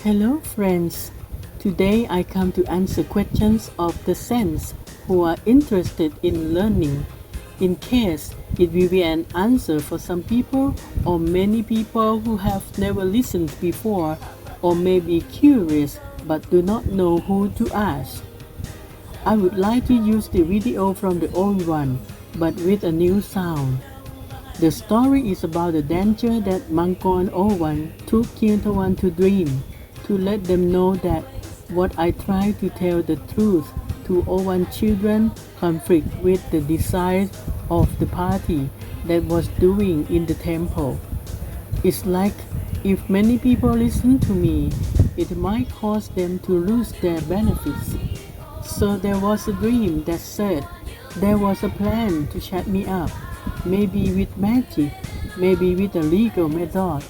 Hello friends, today I come to answer questions of the saints who are interested in learning, in case it will be an answer for some people or many people who have never listened before or may be curious but do not know who to ask. I would like to use the video from the old one but with a new sound. The story is about the danger that Mangkon Owan took Kintawan to dream, to let them know that what I try to tell the truth to Owan children conflict with the desires of the party that was doing in the temple. It's like if many people listen to me, it might cause them to lose their benefits. So there was a dream that said there was a plan to shut me up. Maybe with magic, maybe with a legal method.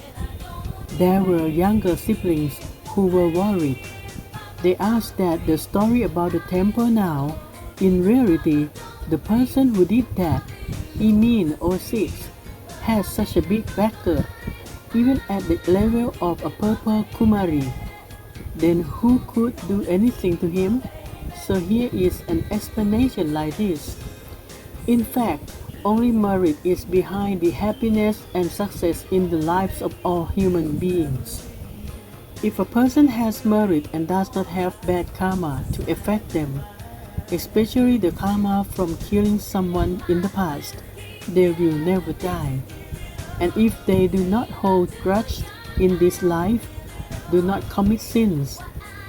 There were younger siblings who were worried. They asked that the story about the temple now, in reality, the person who did that, he mean O6, has such a big backer, even at the level of a purple Kumari. Then who could do anything to him? So here is an explanation like this. In fact, only merit is behind the happiness and success in the lives of all human beings. If a person has merit and does not have bad karma to affect them, especially the karma from killing someone in the past, they will never die. And if they do not hold grudge in this life, do not commit sins,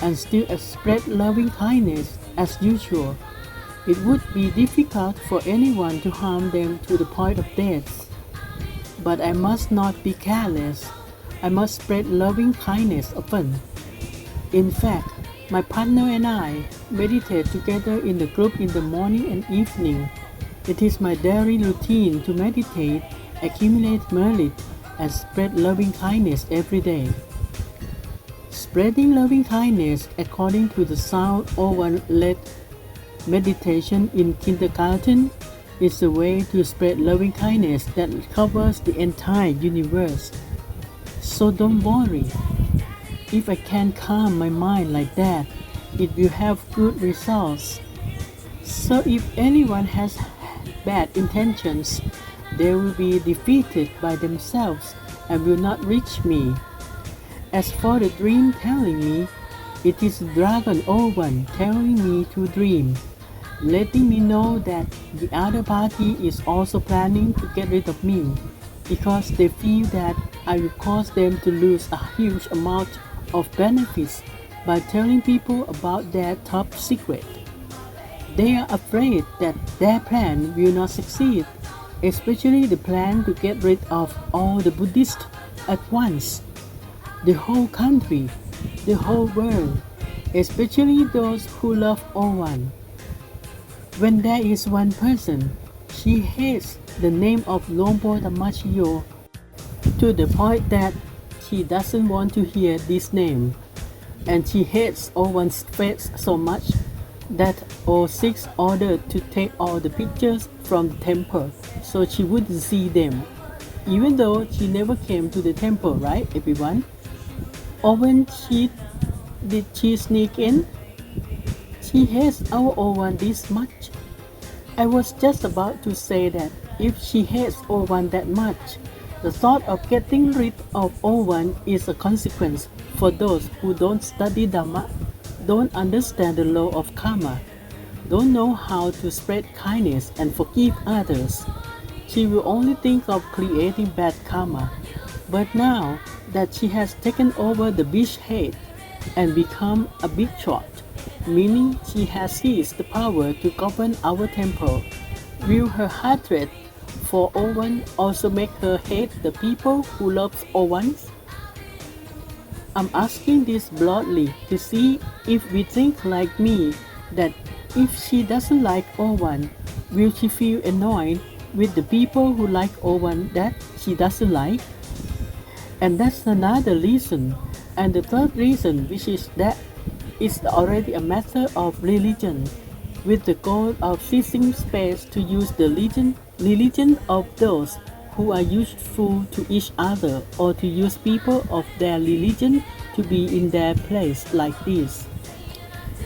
and still spread loving kindness as usual, it would be difficult for anyone to harm them to the point of death. But I must not be careless. I must spread loving kindness often. In fact, my partner and I meditate together in the group in the morning and evening. It is my daily routine to meditate, accumulate merit, and spread loving kindness every day. Spreading loving kindness according to the sound Owen led meditation in kindergarten is a way to spread loving kindness that covers the entire universe. So don't worry. If I can calm my mind like that, it will have good results. So if anyone has bad intentions, they will be defeated by themselves and will not reach me. As for the dream telling me, it is Dragon Owen telling me to dream, letting me know that the other party is also planning to get rid of me because they feel that I will cause them to lose a huge amount of benefits by telling people about their top secret. They are afraid that their plan will not succeed, especially the plan to get rid of all the Buddhists at once, the whole country, the whole world, especially those who love Owan. When there is one person, she hates the name of Lompo Tamachio to the point that she doesn't want to hear this name. And she hates Owen's face so much that O6 ordered to take all the pictures from the temple so she wouldn't see them. Even though she never came to the temple, right everyone? Or when did she sneak in? She hates our Owen this much. I was just about to say that if she hates Owen that much, the thought of getting rid of Owen is a consequence for those who don't study Dhamma, don't understand the law of karma, don't know how to spread kindness and forgive others. She will only think of creating bad karma. But now that she has taken over the beachhead and become a big shot, meaning she has seized the power to govern our temple, will her hatred for Owen also make her hate the people who love Owen? I'm asking this broadly to see if we think like me, that if she doesn't like Owen, will she feel annoyed with the people who like Owen that she doesn't like? And that's another reason. And the third reason, which is that it's already a matter of religion, with the goal of seizing space to use the religion of those who are useful to each other, or to use people of their religion to be in their place like this.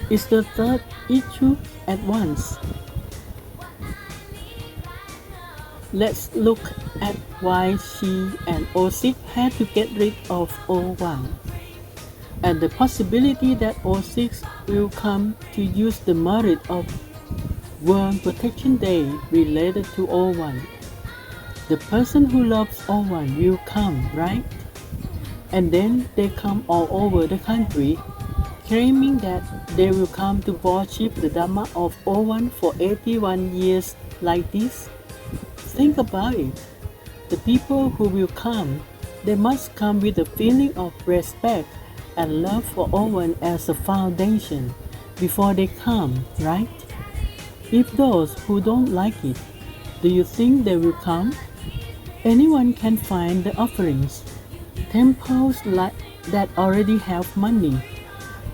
It's the third issue at once. Let's look at why she and O6 had to get rid of O1, and the possibility that O6 will come to use the merit of World Protection Day related to O1. The person who loves O1 will come, right? And then they come all over the country, claiming that they will come to worship the Dhamma of O1 for 81 years like this. Think about it. The people who will come, they must come with a feeling of respect and love for O1 as a foundation before they come, right? If those who don't like it, do you think they will come? Anyone can find the offerings. Temples that already have money.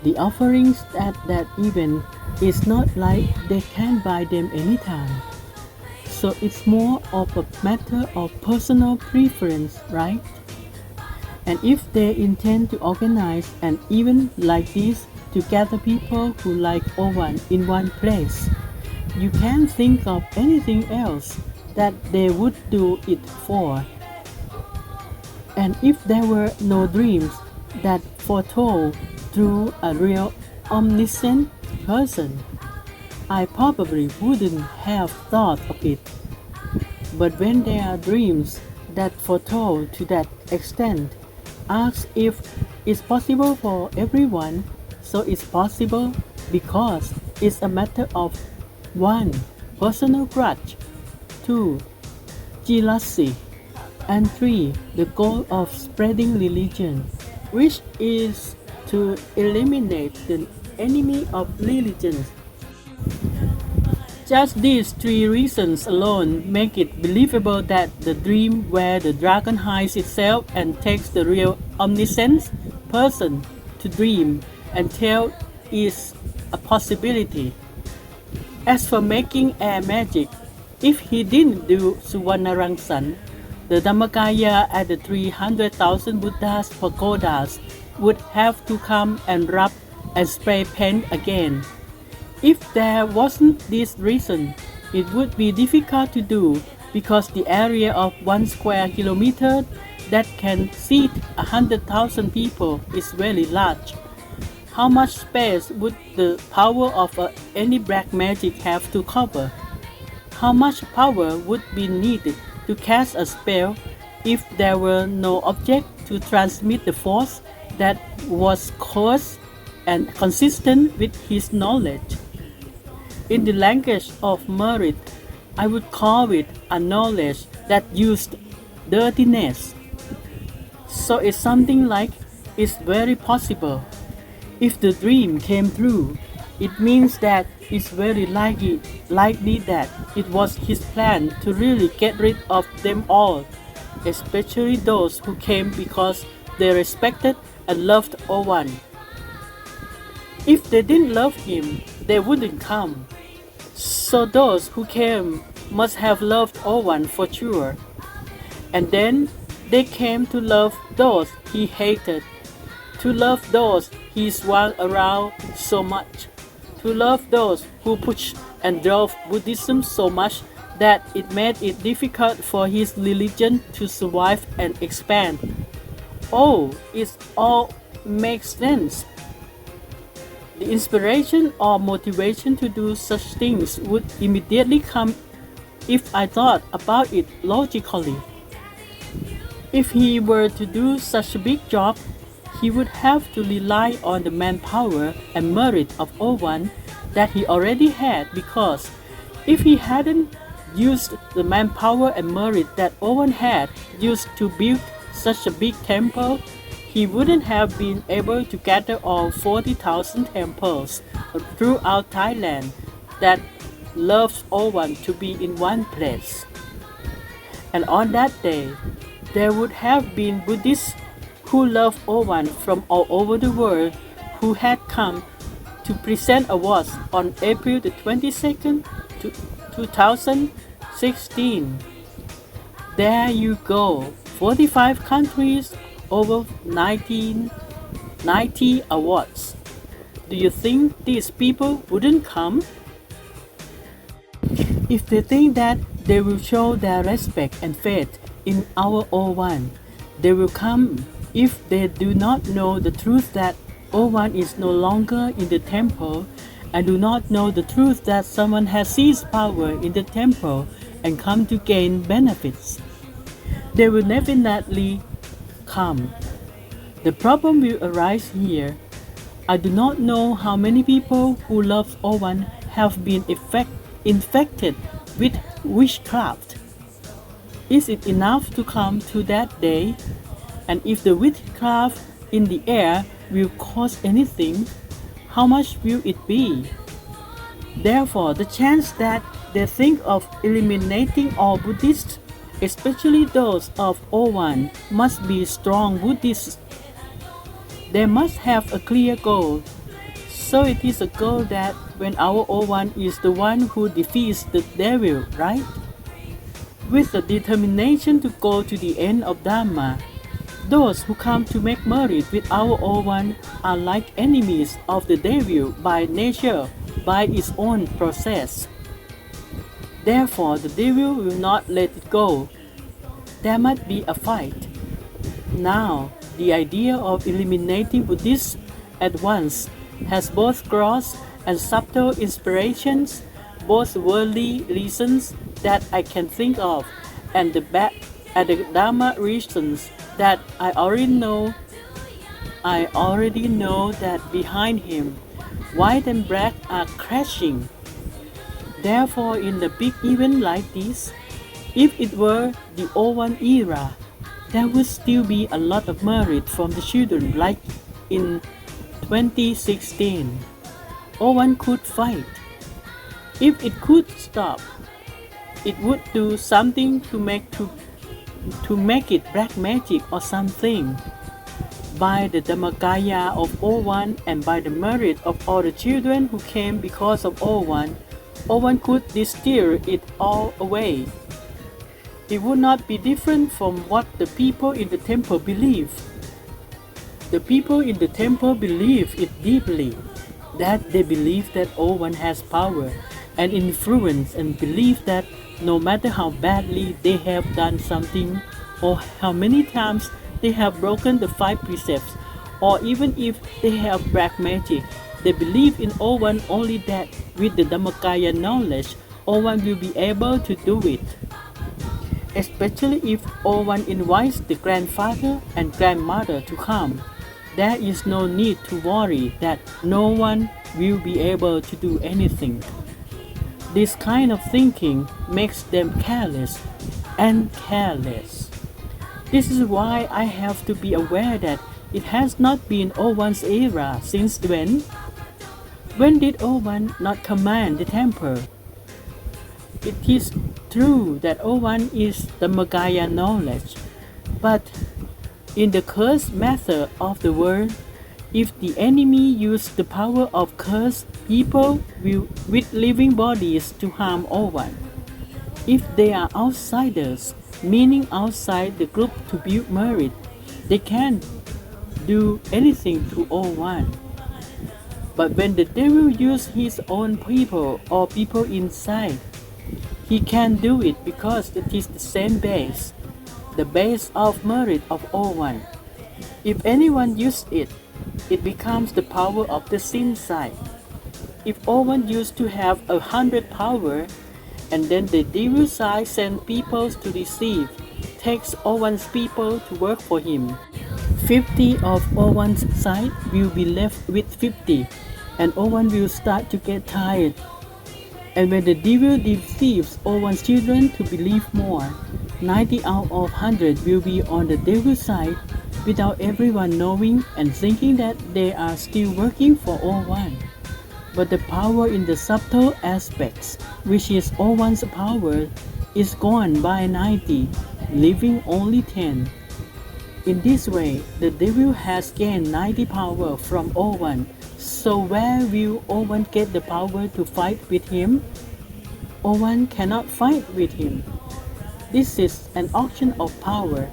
The offerings at that event is not like they can buy them anytime. So it's more of a matter of personal preference, right? And if they intend to organize an event like this to gather people who like O1 in one place, you can't think of anything else that they would do it for. And if there were no dreams that foretold through a real omniscient person, I probably wouldn't have thought of it. But when there are dreams that foretold to that extent, ask if it's possible for everyone, so it's possible because it's a matter of 1. Personal grudge, 2. jealousy, and 3. The goal of spreading religion, which is to eliminate the enemy of religion. Just these 3 reasons alone make it believable that the dream where the dragon hides itself and takes the real omniscient person to dream and tell is a possibility. As for making air magic, if he didn't do Suvarnarangsan, the Dhammakaya at the 300,000 Buddha's pagodas would have to come and rub and spray paint again. If there wasn't this reason, it would be difficult to do because the area of 1 square kilometer that can seat 100,000 people is very large. How much space would the power of any black magic have to cover? How much power would be needed to cast a spell if there were no object to transmit the force that was close and consistent with his knowledge? In the language of merit, I would call it a knowledge that used dirtiness. So it's something like it's very possible. If the dream came true, it means that it's very likely that it was his plan to really get rid of them all, especially those who came because they respected and loved O1. If they didn't love him, they wouldn't come. So those who came must have loved O1 for sure. And then they came to love those he hated, to love those he swung around so much, to love those who pushed and drove Buddhism so much that it made it difficult for his religion to survive and expand. Oh, it all makes sense. The inspiration or motivation to do such things would immediately come if I thought about it logically. If he were to do such a big job, he would have to rely on the manpower and merit of O1 that he already had, because if he hadn't used the manpower and merit that O1 had used to build such a big temple, he wouldn't have been able to gather all 40,000 temples throughout Thailand that loves O1 to be in one place. And on that day, there would have been Buddhists who love O1 from all over the world who had come to present awards on April the 22nd, 2016. There you go, 45 countries, over 19 90 awards. Do you think these people wouldn't come? If they think that they will show their respect and faith in our O1, they will come. If they do not know the truth that O1 is no longer in the temple and do not know the truth that someone has seized power in the temple and come to gain benefits, they will definitely come. The problem will arise here. I do not know how many people who love O1 have been infected with witchcraft. Is it enough to come to that day? And if the witchcraft in the air will cause anything, how much will it be? Therefore, the chance that they think of eliminating all Buddhists, especially those of O1, must be strong Buddhists. They must have a clear goal. So it is a goal that when our O1 is the one who defeats the devil, right? With the determination to go to the end of Dharma, those who come to make merit with our O1 are like enemies of the devil by nature, by its own process. Therefore, the devil will not let it go. There must be a fight. Now, the idea of eliminating Buddhists at once has both gross and subtle inspirations, both worldly reasons that I can think of, and the Dharma reasons that I already know that behind him, white and black are crashing. Therefore, in the big event like this, if it were the O1 era, there would still be a lot of merit from the children like in 2016. O1 could fight. If it could stop, it would do something to make it black magic or something. By the Dhammakaya of O1 and by the merit of all the children who came because of O1, O1 could distill it all away. It would not be different from what the people in the temple believe. The people in the temple believe it deeply, that they believe that O1 has power and influence and believe that no matter how badly they have done something or how many times they have broken the 5 precepts or even if they have black magic, they believe in O1 only that with the Dhammakaya knowledge, O1 will be able to do it. Especially if O1 invites the grandfather and grandmother to come, there is no need to worry that no one will be able to do anything. This kind of thinking makes them careless and careless. This is why I have to be aware that it has not been O1's era since when? When did O1 not command the temple? It is true that O1 is the Dhammakaya knowledge, but in the curse method of the world, if the enemy use the power of curse people with living bodies to harm O1, if they are outsiders, meaning outside the group to build merit, they can't do anything to O1. But when the devil uses his own people or people inside, he can do it because it is the same base, the base of merit of O1. If anyone uses it, it becomes the power of the sin side. If O1 used to have 100 power, and then the devil side sends people to deceive, takes O1's people to work for him, 50 of O1's side will be left with 50, and O1 will start to get tired. And when the devil deceives O1's children to believe more, 90 out of 100 will be on the devil's side without everyone knowing and thinking that they are still working for O1. But the power in the subtle aspects, which is O1's power, is gone by 90, leaving only 10. In this way, the devil has gained 90 power from O1. So where will O1 get the power to fight with him? O1 cannot fight with him. This is an auction of power.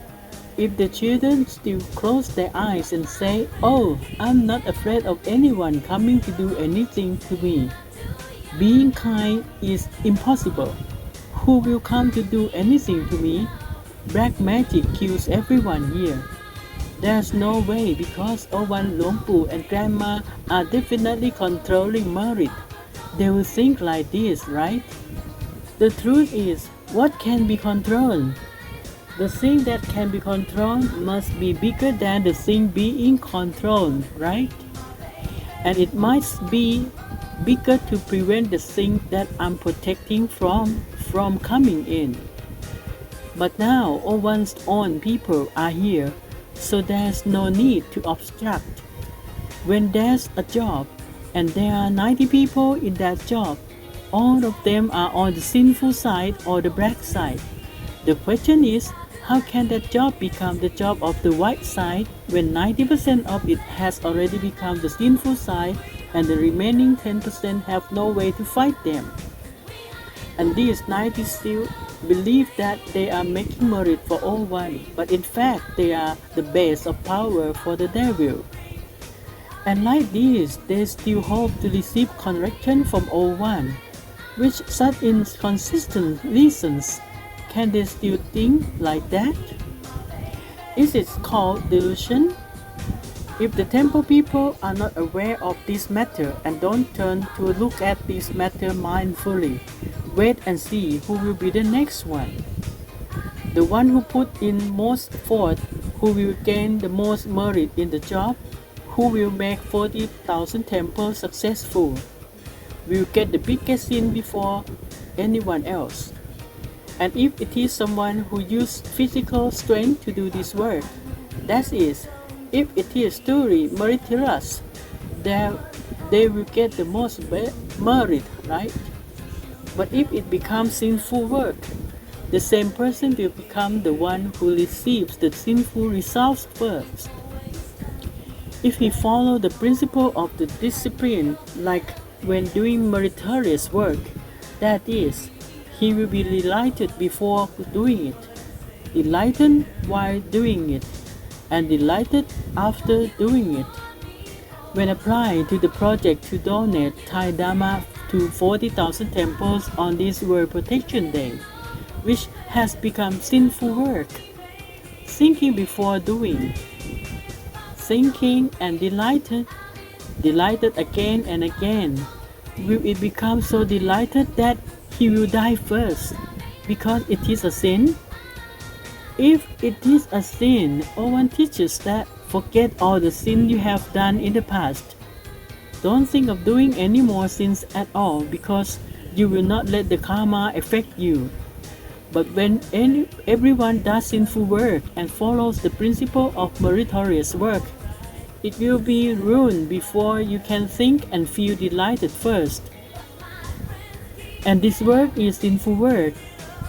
If the children still close their eyes and say, "Oh, I'm not afraid of anyone coming to do anything to me. Being kind is impossible. Who will come to do anything to me? Black magic kills everyone here. There's no way because Owan, Longpu and Grandma are definitely controlling merit. They will think like this, right?" The truth is, what can be controlled? The thing that can be controlled must be bigger than the thing being controlled, right? And it must be bigger to prevent the thing that I'm protecting from coming in. But now Owen's own people are here, so there's no need to obstruct. When there's a job, and there are 90 people in that job, all of them are on the sinful side or the black side. The question is, how can that job become the job of the white side when 90% of it has already become the sinful side and the remaining 10% have no way to fight them? And these 90 still believe that they are making merit for all one, but in fact they are the base of power for the devil. And like this, they still hope to receive correction from all one. Which such inconsistent reasons can they still think like that? Is it called delusion? If the temple people are not aware of this matter and don't turn to look at this matter mindfully, wait and see who will be the next one. The one who put in most effort, who will gain the most merit in the job, who will make 40,000 temples successful, will get the biggest sin before anyone else. And if it is someone who uses physical strength to do this work, that is, if it is truly meritorious, they will get the most merit, right? But if it becomes sinful work, the same person will become the one who receives the sinful results first. If he follows the principle of the discipline, like when doing meritorious work, that is, he will be delighted before doing it, delighted while doing it, and delighted after doing it. When applied to the project to donate Thai Dharma to 40,000 temples on this World Protection Day, which has become sinful work, thinking before doing, thinking and delighted again and again, will it become so delighted that he will die first because it is a sin? If it is a sin, Owen teaches that forget all the sin you have done in the past. Don't think of doing any more sins at all because you will not let the karma affect you. But when everyone does sinful work and follows the principle of meritorious work, it will be ruined before you can think and feel delighted first. And this work is sinful work,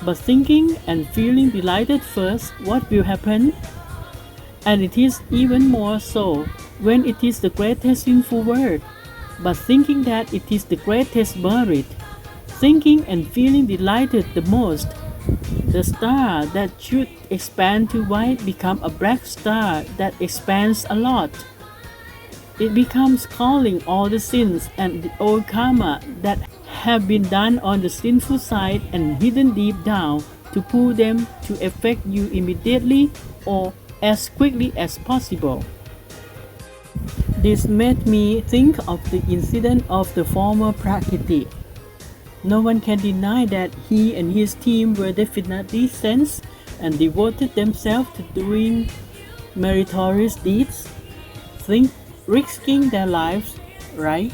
but thinking and feeling delighted first, what will happen? And it is even more so when it is the greatest sinful work, but thinking that it is the greatest merit, thinking and feeling delighted the most. The star that should expand to white becomes a black star that expands a lot. It becomes calling all the sins and the old karma that have been done on the sinful side and hidden deep down to pull them to affect you immediately or as quickly as possible. This made me think of the incident of the former Prakriti. No one can deny that he and his team were definitely sensed and devoted themselves to doing meritorious deeds, risking their lives, right?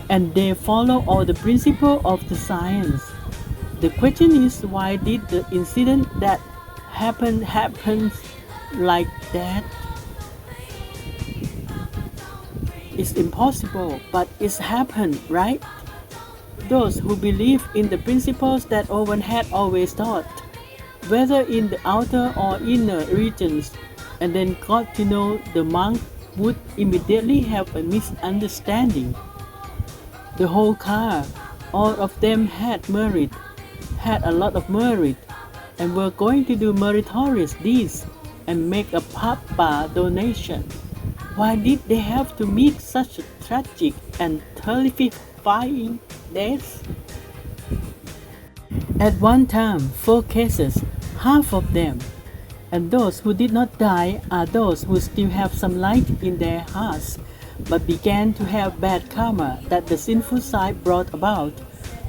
And they follow all the principles of the science. The question is, why did the incident that happen like that? It's impossible, but it's happened, right? Those who believe in the principles that Owen had always taught, whether in the outer or inner regions, and then got to know the monk would immediately have a misunderstanding. The whole car, all of them had a lot of merit, and were going to do meritorious deeds, and make a papa donation. Why did they have to meet such a tragic and terrifying death? At one time, 4 cases, half of them, and those who did not die are those who still have some light in their hearts, but began to have bad karma that the sinful side brought about,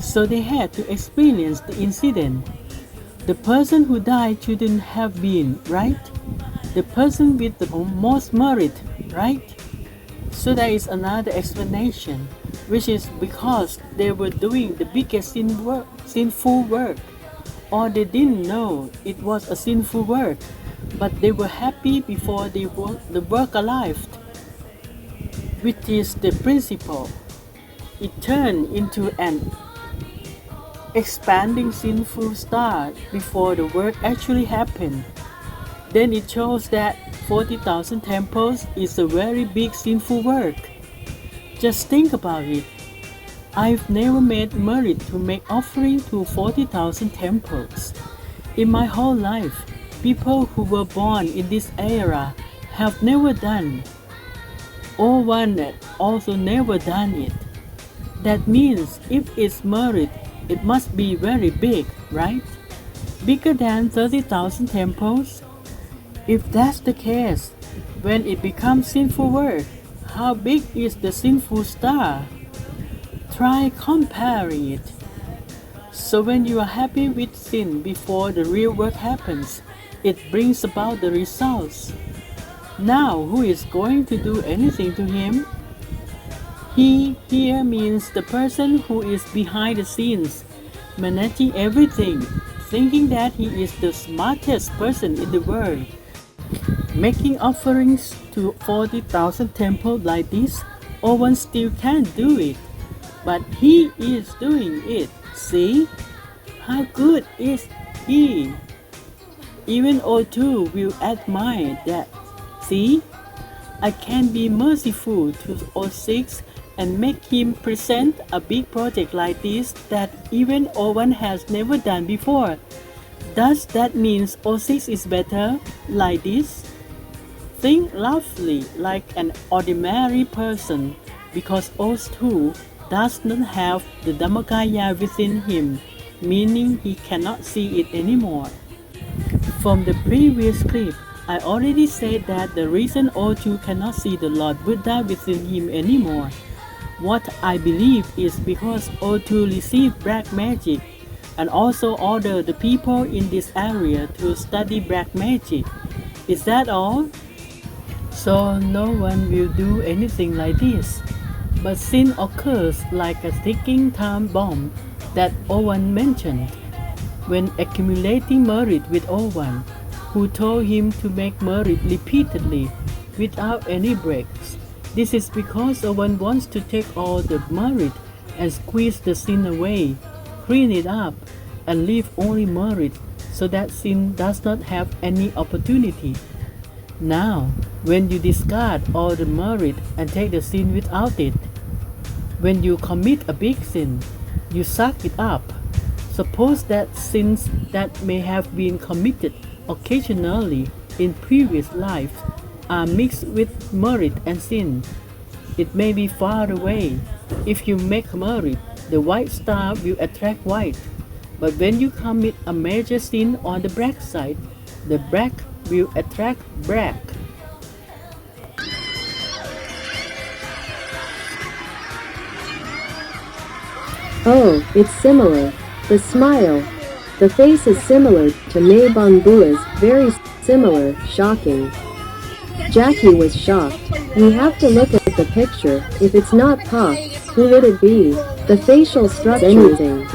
so they had to experience the incident. The person who died shouldn't have been, right? The person with the most merit, right? So there is another explanation, which is because they were doing the biggest sinful work, or they didn't know it was a sinful work, but they were happy before the work arrived, which is the principle. It turned into an expanding sinful star before the work actually happened. Then it shows that 40,000 temples is a very big sinful work. Just think about it. I've never made merit to make offering to 40,000 temples. In my whole life, people who were born in this era have never done, or one that also never done it. That means if it's merit, it must be very big, right? Bigger than 30,000 temples? If that's the case, when it becomes sinful work, how big is the sinful star? Try comparing it. So when you are happy with sin before the real work happens, it brings about the results. Now who is going to do anything to him? He here means the person who is behind the scenes, managing everything, thinking that he is the smartest person in the world. Making offerings to 40,000 temples like this, Owen still can't do it, but he is doing it. See? How good is he? Even O2 will admire that. See? I can be merciful to O6 and make him present a big project like this that even O1 has never done before. Does that mean O6 is better like this? Think roughly like an ordinary person, because O2 does not have the Dhammakaya within him, meaning he cannot see it anymore. From the previous clip, I already said that the reason O2 cannot see the Lord Buddha within him anymore. What I believe is because O2 received black magic and also ordered the people in this area to study black magic. Is that all? So no one will do anything like this. But sin occurs like a ticking time bomb that Owen mentioned. When accumulating merit with Owen, who told him to make merit repeatedly without any breaks. This is because Owen wants to take all the merit and squeeze the sin away, clean it up, and leave only merit so that sin does not have any opportunity. Now, when you discard all the merit and take the sin without it, when you commit a big sin, you suck it up. Suppose that sins that may have been committed occasionally in previous lives are mixed with merit and sin. It may be far away. If you make merit, the white star will attract white. But when you commit a major sin on the black side, the black will attract black. Oh, it's similar. The smile. The face is similar to Maybang Bua's, very similar, shocking. Jackie was shocked. We have to look at the picture. If it's not Pak, who would it be? The facial structure. Anything.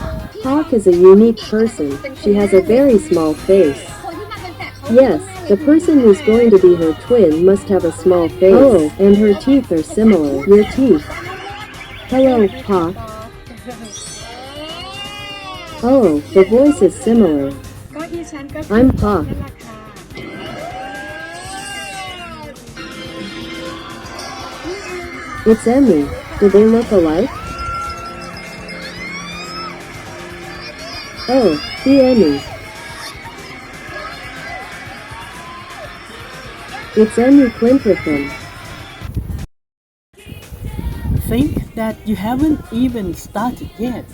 Pak is a unique person. She has a very small face. Yes, the person who's going to be her twin must have a small face. Oh, and her teeth are similar. Your teeth. Hello, Pak. Oh, the voice is similar. I'm Pak. It's Emmy. Do they look alike? Oh, the Emmy. It's enuclintrifin. Think that you haven't even started yet.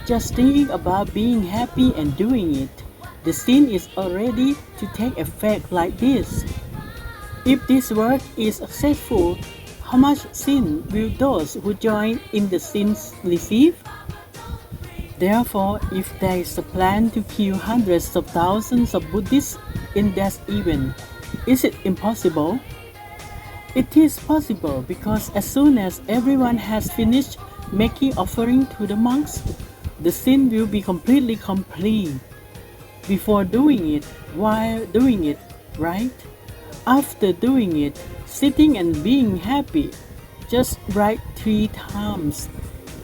Just thinking about being happy and doing it. The sin is already to take effect like this. If this work is successful, how much sin will those who join in the sins receive? Therefore, if there is a plan to kill hundreds of thousands of Buddhists in that event, is it impossible? It is possible because as soon as everyone has finished making offering to the monks, the sin will be completely complete. Before doing it, while doing it, right? After doing it, sitting and being happy, just right 3 times,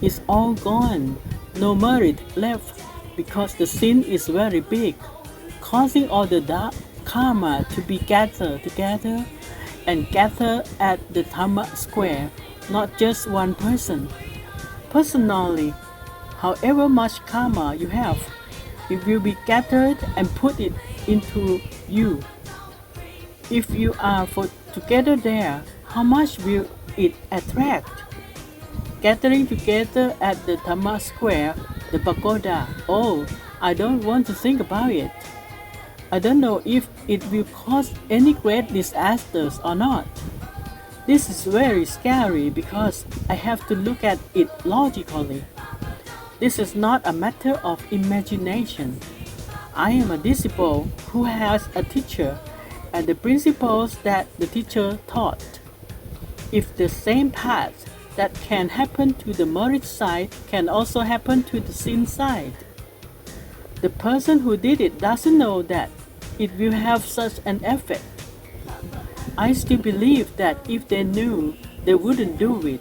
is all gone. No merit left because the sin is very big, causing all the dark karma to be gathered together and gathered at the Dhamma square, not just one person. Personally, however much karma you have, it will be gathered and put it into you. If you are together there, how much will it attract? Gathering together at the Dhamma square, the pagoda. Oh, I don't want to think about it. I don't know if it will cause any great disasters or not. This is very scary because I have to look at it logically. This is not a matter of imagination. I am a disciple who has a teacher and the principles that the teacher taught. If the same path that can happen to the merit side can also happen to the sin side, the person who did it doesn't know that it will have such an effect. I still believe that if they knew, they wouldn't do it.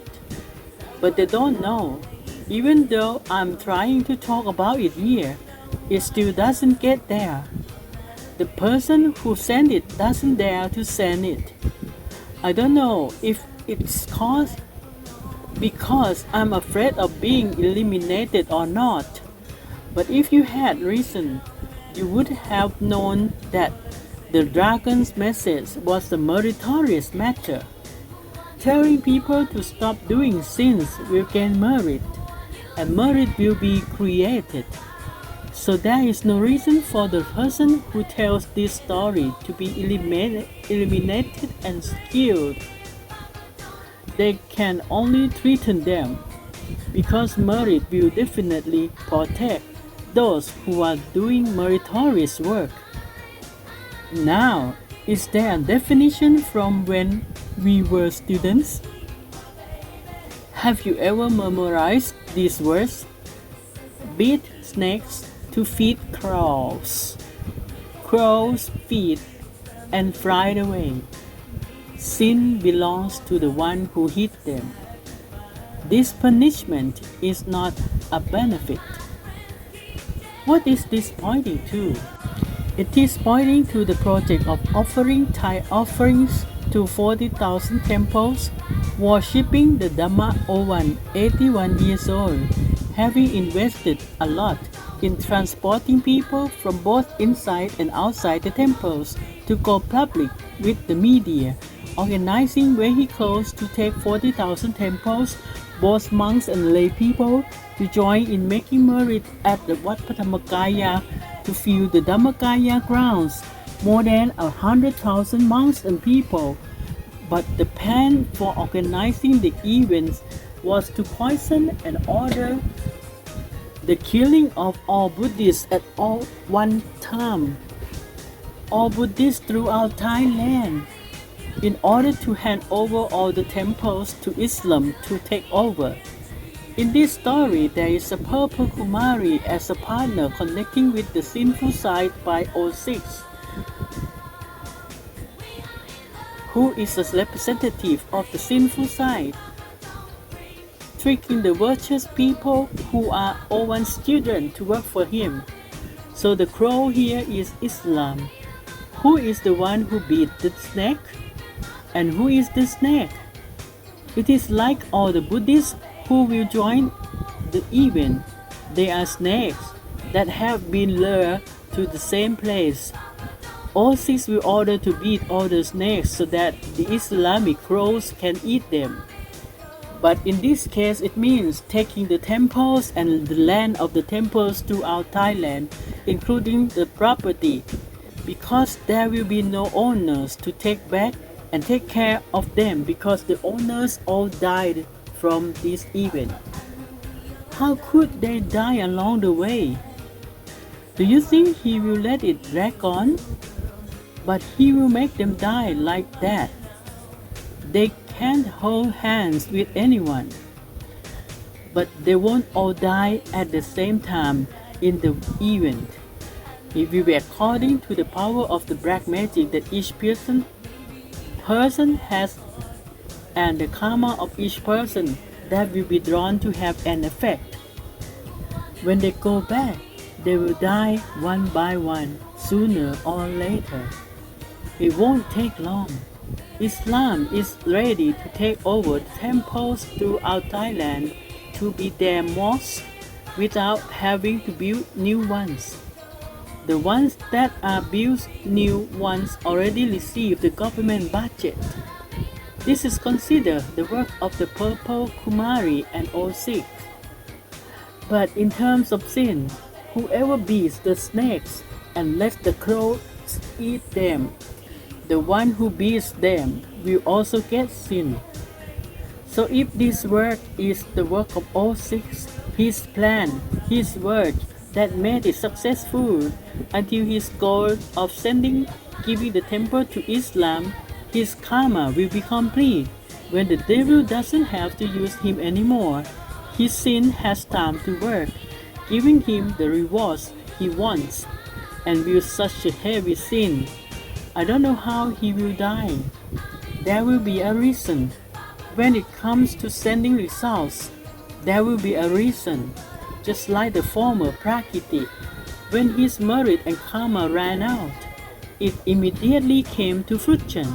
But they don't know. Even though I'm trying to talk about it here, it still doesn't get there. The person who sent it doesn't dare to send it. I don't know if it's because I'm afraid of being eliminated or not. But if you had reason, you would have known that the dragon's message was a meritorious matter. Telling people to stop doing sins will gain merit, and merit will be created. So there is no reason for the person who tells this story to be eliminated and killed. They can only threaten them, because merit will definitely protect those who are doing meritorious work. Now, is there a definition from when we were students? Have you ever memorized these words? Beat snakes to feed crows. Crows feed and fly away. Sin belongs to the one who hit them. This punishment is not a benefit. What is this pointing to? It is pointing to the project of offering Thai offerings to 40,000 temples, worshipping the Dhamma Ovan, 81 years old, having invested a lot in transporting people from both inside and outside the temples to go public with the media, organizing vehicles to take 40,000 temples, both monks and lay people, to join in making merit at the Wat Patthamakaya to fill the Dhammakaya grounds, more than 100,000 monks and people. But the plan for organizing the events was to poison and order the killing of all Buddhists at all one time, all Buddhists throughout Thailand, in order to hand over all the temples to Islam to take over. In this story, there is a purple Kumari as a partner connecting with the sinful side by O6, who is a representative of the sinful side, tricking the virtuous people who are Owen's children to work for him. So the crow here is Islam. Who is the one who beat the snake? And who is the snake? It is like all the Buddhists who will join the event. They are snakes that have been lured to the same place. All six will order to beat all the snakes so that the Islamic crows can eat them. But in this case, it means taking the temples and the land of the temples throughout Thailand, including the property, because there will be no owners to take back and take care of them because the owners all died from this event. How could they die along the way? Do you think he will let it drag on? But he will make them die like that. They can't hold hands with anyone. But they won't all die at the same time in the event. It will be according to the power of the black magic that each person has and the karma of each person that will be drawn to have an effect. When they go back, they will die one by one, sooner or later. It won't take long. Islam is ready to take over the temples throughout Thailand to be their mosques without having to build new ones. The ones that are built new ones already receive the government budget. This is considered the work of the Purple Kumari and all six. But in terms of sin, whoever beats the snakes and lets the crows eat them, the one who beats them will also get sin. So if this work is the work of all six, his plan, his work that made it successful until his goal of giving the temple to Islam, his karma will be complete. When the devil doesn't have to use him anymore, his sin has time to work, giving him the rewards he wants. And with such a heavy sin, I don't know how he will die. There will be a reason. When it comes to sending results, there will be a reason. Just like the former Prakriti, when his merit and karma ran out, it immediately came to fruition.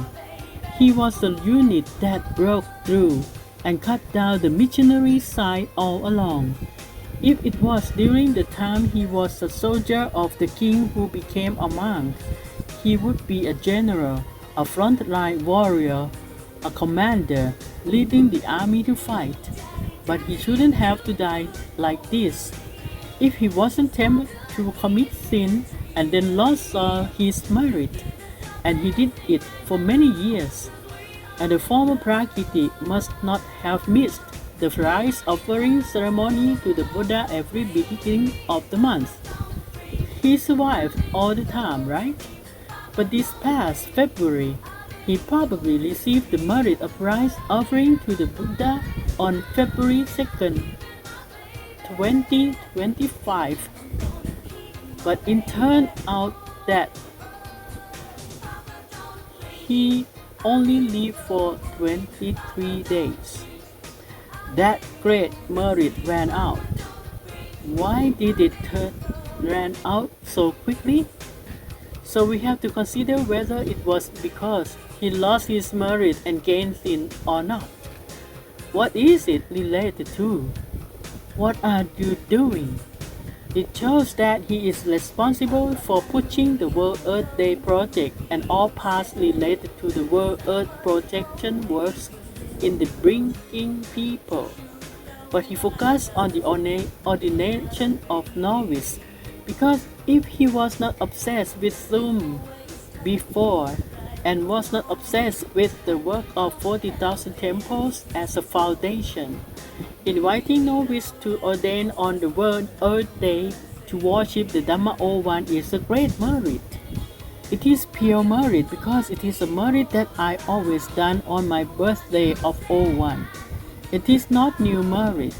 He was the unit that broke through and cut down the missionary side all along. If it was during the time he was a soldier of the king who became a monk, he would be a general, a frontline warrior, a commander, leading the army to fight. But he shouldn't have to die like this. If he wasn't tempted to commit sin and then lost all his merit, and he did it for many years, and the former Prakriti must not have missed the rice offering ceremony to the Buddha every beginning of the month. He survived all the time, right? But this past February, he probably received the merit of rice offering to the Buddha on February 2nd, 2025. But it turned out that he only lived for 23 days. That great merit ran out. Why did it ran out so quickly? So we have to consider whether it was because he lost his merit and gained sin or not. What is it related to? What are you doing? It shows that he is responsible for pushing the World Earth Day project and all parts related to the World Earth projection works in the bringing people. But he focused on the ordination of novice, because if he was not obsessed with Zoom before and was not obsessed with the work of 40,000 temples as a foundation, inviting novice to ordain on the World Earth Day to worship the Dhamma-01 is a great merit. It is pure merit because it is a merit that I always done on my birthday of 01. It is not new merit.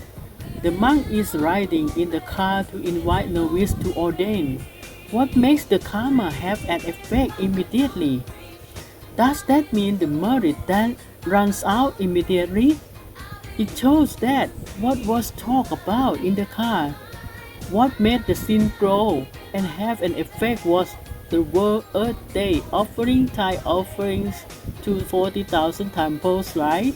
The monk is riding in the car to invite novice to ordain. What makes the karma have an effect immediately? Does that mean the merit then runs out immediately? It shows that what was talked about in the car, what made the sin grow and have an effect was the World Earth Day offering Thai offerings to 40,000 temples, right?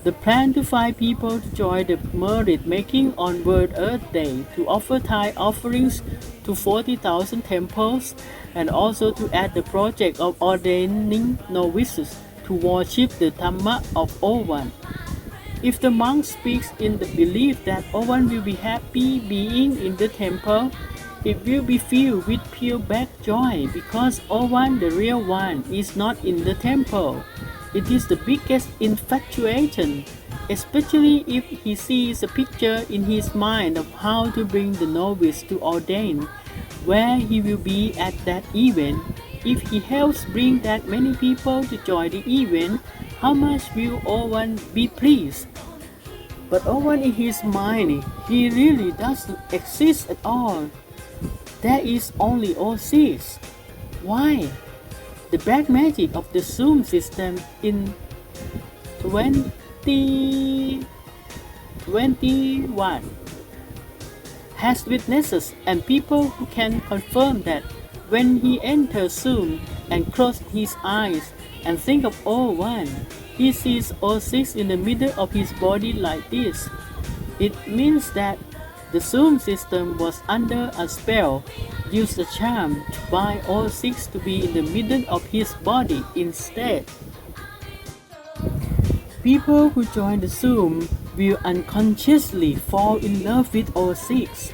The plan to find people to join the merit making on World Earth Day to offer Thai offerings to 40,000 temples and also to add the project of ordaining novices to worship the Dhamma of Ovan. If the monk speaks in the belief that Ovan will be happy being in the temple, it will be filled with pure back joy because Ovan, the real one, is not in the temple. It is the biggest infatuation, especially if he sees a picture in his mind of how to bring the novice to ordain, where he will be at that event. If he helps bring that many people to join the event, how much will Owen be pleased? But Owen in his mind, he really doesn't exist at all. There is only O6. Why? The black magic of the Zoom system in 2021 has witnesses and people who can confirm that when he enters Zoom and closes his eyes and think of O1, he sees O6 in the middle of his body like this. It means that the Zoom system was under a spell, used a charm to bind O6 to be in the middle of his body instead. People who join the Zoom will unconsciously fall in love with O6.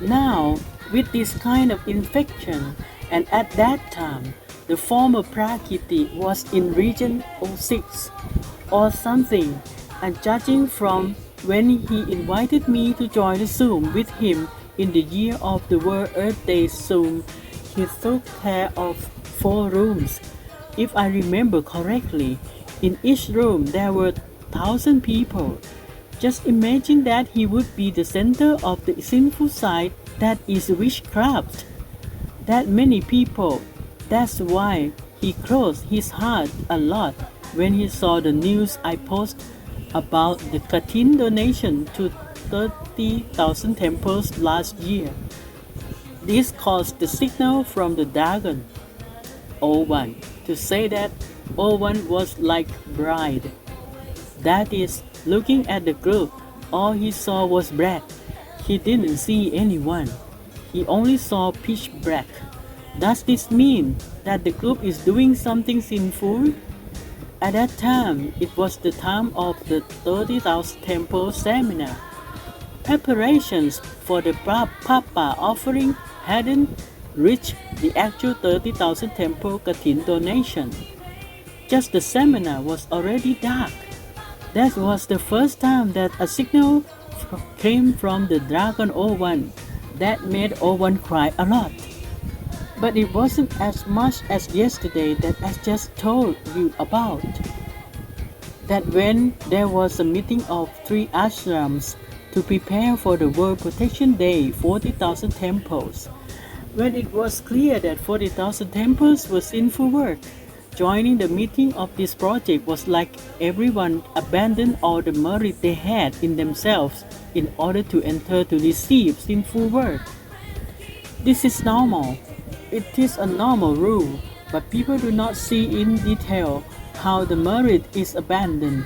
Now, with this kind of infection, and at that time, the former Prakriti was in region O6 or something, and judging from when he invited me to join the Zoom with him in the year of the World Earth Day Zoom, he took care of 4 rooms. If I remember correctly, in each room there were 1,000 people. Just imagine that he would be the center of the sinful side that is witchcraft. That many people. That's why he closed his heart a lot when he saw the news I posted about the Katin donation to 30,000 temples last year. This caused the signal from the dragon, O1, to say that O1 was like bride. That is, looking at the group, all he saw was black. He didn't see anyone. He only saw pitch black. Does this mean that the group is doing something sinful? At that time, it was the time of the 30,000 temple seminar. Preparations for the Papa offering hadn't reached the actual 30,000 temple Katin donation. Just the seminar was already dark. That was the first time that a signal came from the Dragon O1 that made O1 cry a lot. But it wasn't as much as yesterday that I just told you about. That when there was a meeting of 3 ashrams to prepare for the World Protection Day 40,000 temples, when it was clear that 40,000 temples were sinful work, joining the meeting of this project was like everyone abandoned all the merit they had in themselves in order to enter to receive sinful work. This is normal. It is a normal rule, but people do not see in detail how the merit is abandoned.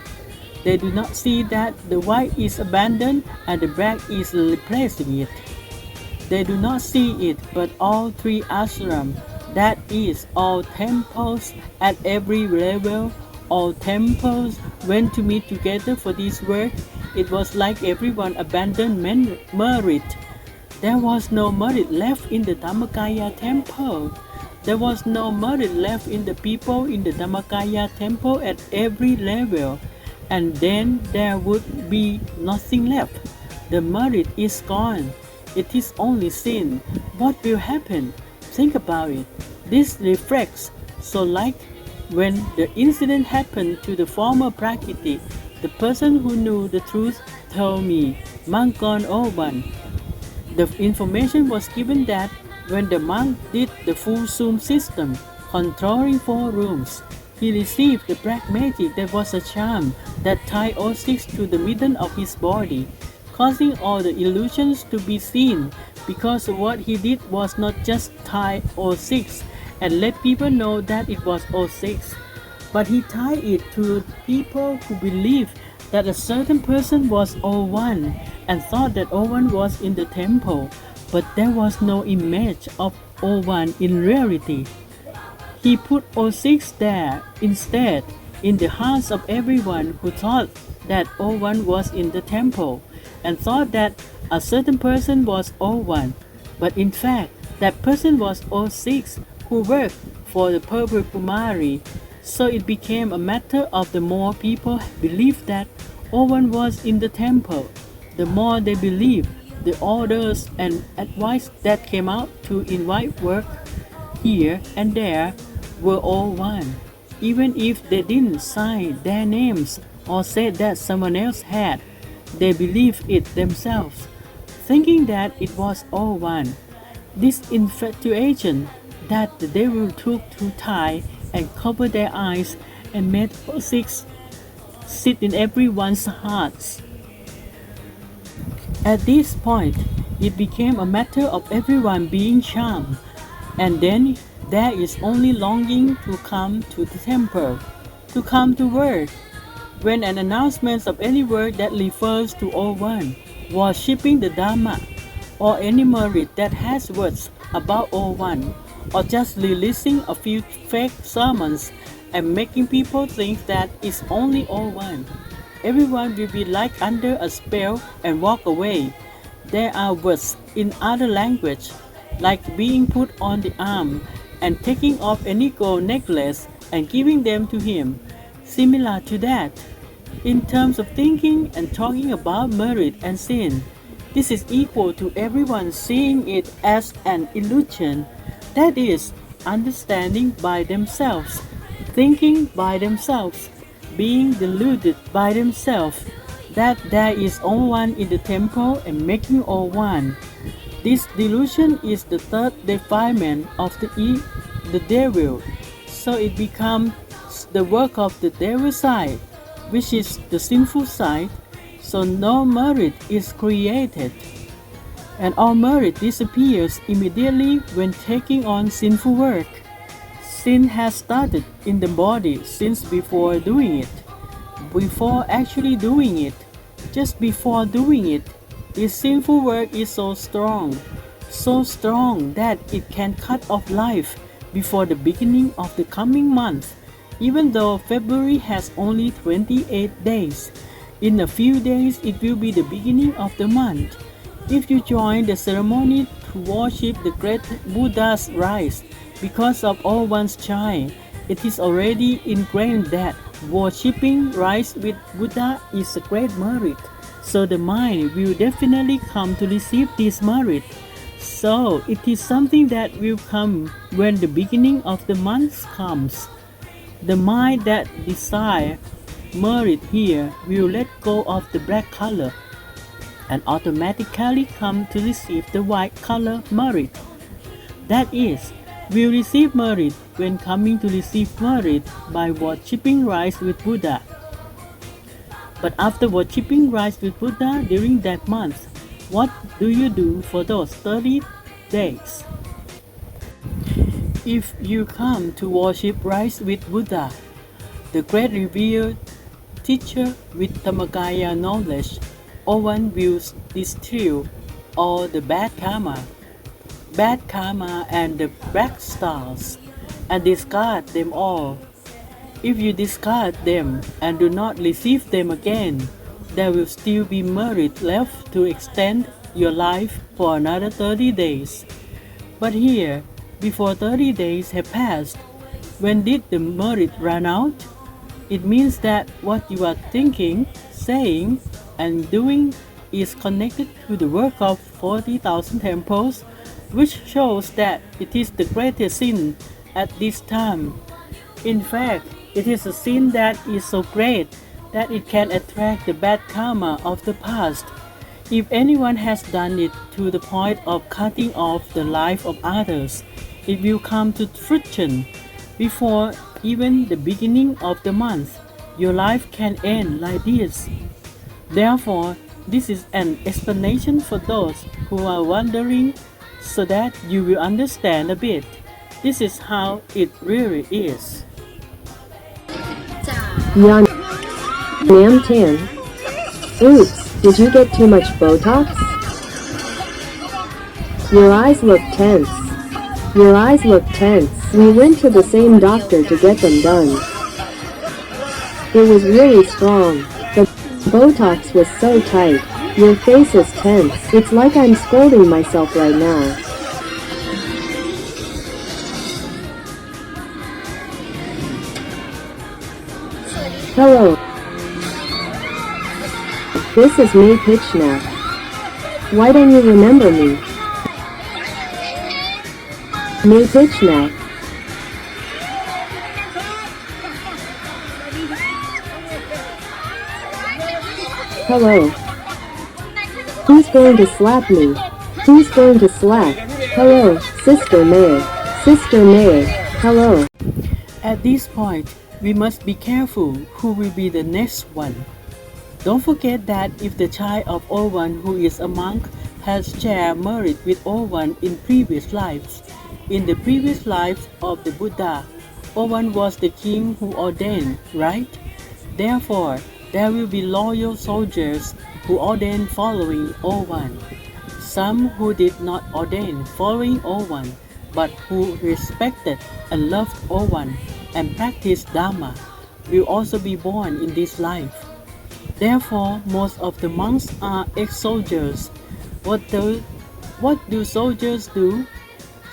They do not see that the white is abandoned and the black is replacing it. They do not see it, but all 3 ashrams, that is, all temples at every level, all temples went to meet together for this work. It was like everyone abandoned merit. There was no merit left in the Dhammakaya temple. There was no merit left in the people in the Dhammakaya temple at every level. And then there would be nothing left. The merit is gone. It is only sin. What will happen? Think about it. This reflects, so like when the incident happened to the former Prakriti, the person who knew the truth told me, Mankan Oban. The information was given that when the monk did the full Zoom system, controlling 4 rooms, he received the black magic that was a charm that tied O6 to the middle of his body, causing all the illusions to be seen, because what he did was not just tie O6 and let people know that it was O6, but he tied it to people who believe that a certain person was O1 and thought that O1 was in the temple, but there was no image of O1 in reality. He put O6 there instead, in the hearts of everyone who thought that O1 was in the temple, and thought that a certain person was O1, but in fact, that person was O6 who worked for the Purple Kumari. So it became a matter of the more people believed that O1 was in the temple, the more they believed the orders and advice that came out to invite work here and there were all one, even if they didn't sign their names or said that someone else had. They believed it themselves, thinking that it was all one. This infatuation that the devil took to tie and cover their eyes and made six sit in everyone's hearts. At this point, it became a matter of everyone being charmed, and then there is only longing to come to the temple, to come to work. When an announcement of any word that refers to all one, worshipping the Dharma, or any merit that has words about all one, or just releasing a few fake sermons and making people think that it's only all one, everyone will be like under a spell and walk away. There are words in other language, like being put on the arm and taking off any gold necklace and giving them to him, similar to that. In terms of thinking and talking about merit and sin, this is equal to everyone seeing it as an illusion, that is, understanding by themselves, thinking by themselves, being deluded by themselves, that there is all one in the temple and making all one. This delusion is the third defilement of the devil, so it becomes the work of the devil side, which is the sinful side, so no merit is created, and all merit disappears immediately when taking on sinful work. Sin has started in the body since before doing it, before actually doing it, just before doing it. This sinful work is so strong that it can cut off life before the beginning of the coming month, even though February has only 28 days. In a few days, it will be the beginning of the month. If you join the ceremony to worship the great Buddha's rise because of all one's child, it is already ingrained that worshipping rise with Buddha is a great merit. So the mind will definitely come to receive this merit. So it is something that will come when the beginning of the month comes. The mind that desires merit here will let go of the black color and automatically come to receive the white color merit. That is, will receive merit when coming to receive merit by worshipping rice with Buddha. But after worshipping rice with Buddha during that month, what do you do for those 30 days? If you come to worship rice with Buddha, the great revered teacher with Dhammakaya knowledge, one will distill all the bad karma and the black stars, and discard them all. If you discard them and do not receive them again, there will still be merit left to extend your life for another 30 days. But here, before 30 days have passed, when did the merit run out? It means that what you are thinking, saying, and doing is connected to the work of 40,000 temples, which shows that it is the greatest sin at this time. In fact, it is a sin that is so great that it can attract the bad karma of the past. If anyone has done it to the point of cutting off the life of others, it will come to fruition before even the beginning of the month. Your life can end like this. Therefore, this is an explanation for those who are wondering, so that you will understand a bit. This is how it really is. Yan Nam Tan. Oops, did you get too much Botox? Your eyes look tense. Your eyes look tense. We went to the same doctor to get them done. It was really strong. The Botox was so tight. Your face is tense. It's like I'm scolding myself right now. Hello. This is May Pitchnack. Why don't you remember me? May Pitchnack. Hello. Who's going to slap me? Who's going to slap? Hello, Sister May. Sister May. Hello. At this point, we must be careful who will be the next one. Don't forget that if the child of Ovan who is a monk has shared merit with Ovan in previous lives, in the previous lives of the Buddha, Ovan was the king who ordained, right? Therefore, there will be loyal soldiers who ordained following Ovan. Some who did not ordain following Ovan, but who respected and loved Ovan and practiced Dharma, will also be born in this life. Therefore, most of the monks are ex-soldiers. What do soldiers do?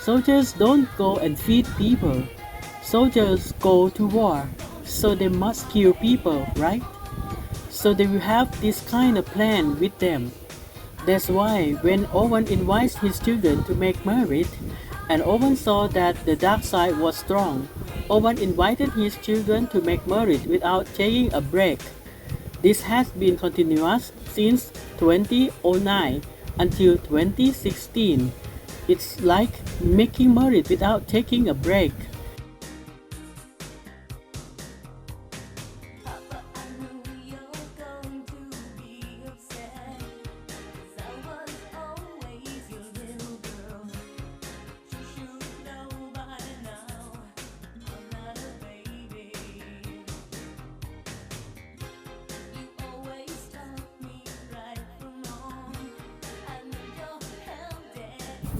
Soldiers don't go and feed people. Soldiers go to war, so they must kill people, right? So they will have this kind of plan with them. That's why when Ovan invites his children to make merit, and Ovan saw that the dark side was strong, Ovan invited his children to make merit without taking a break. This has been continuous since 2009 until 2016. It's like making merit without taking a break.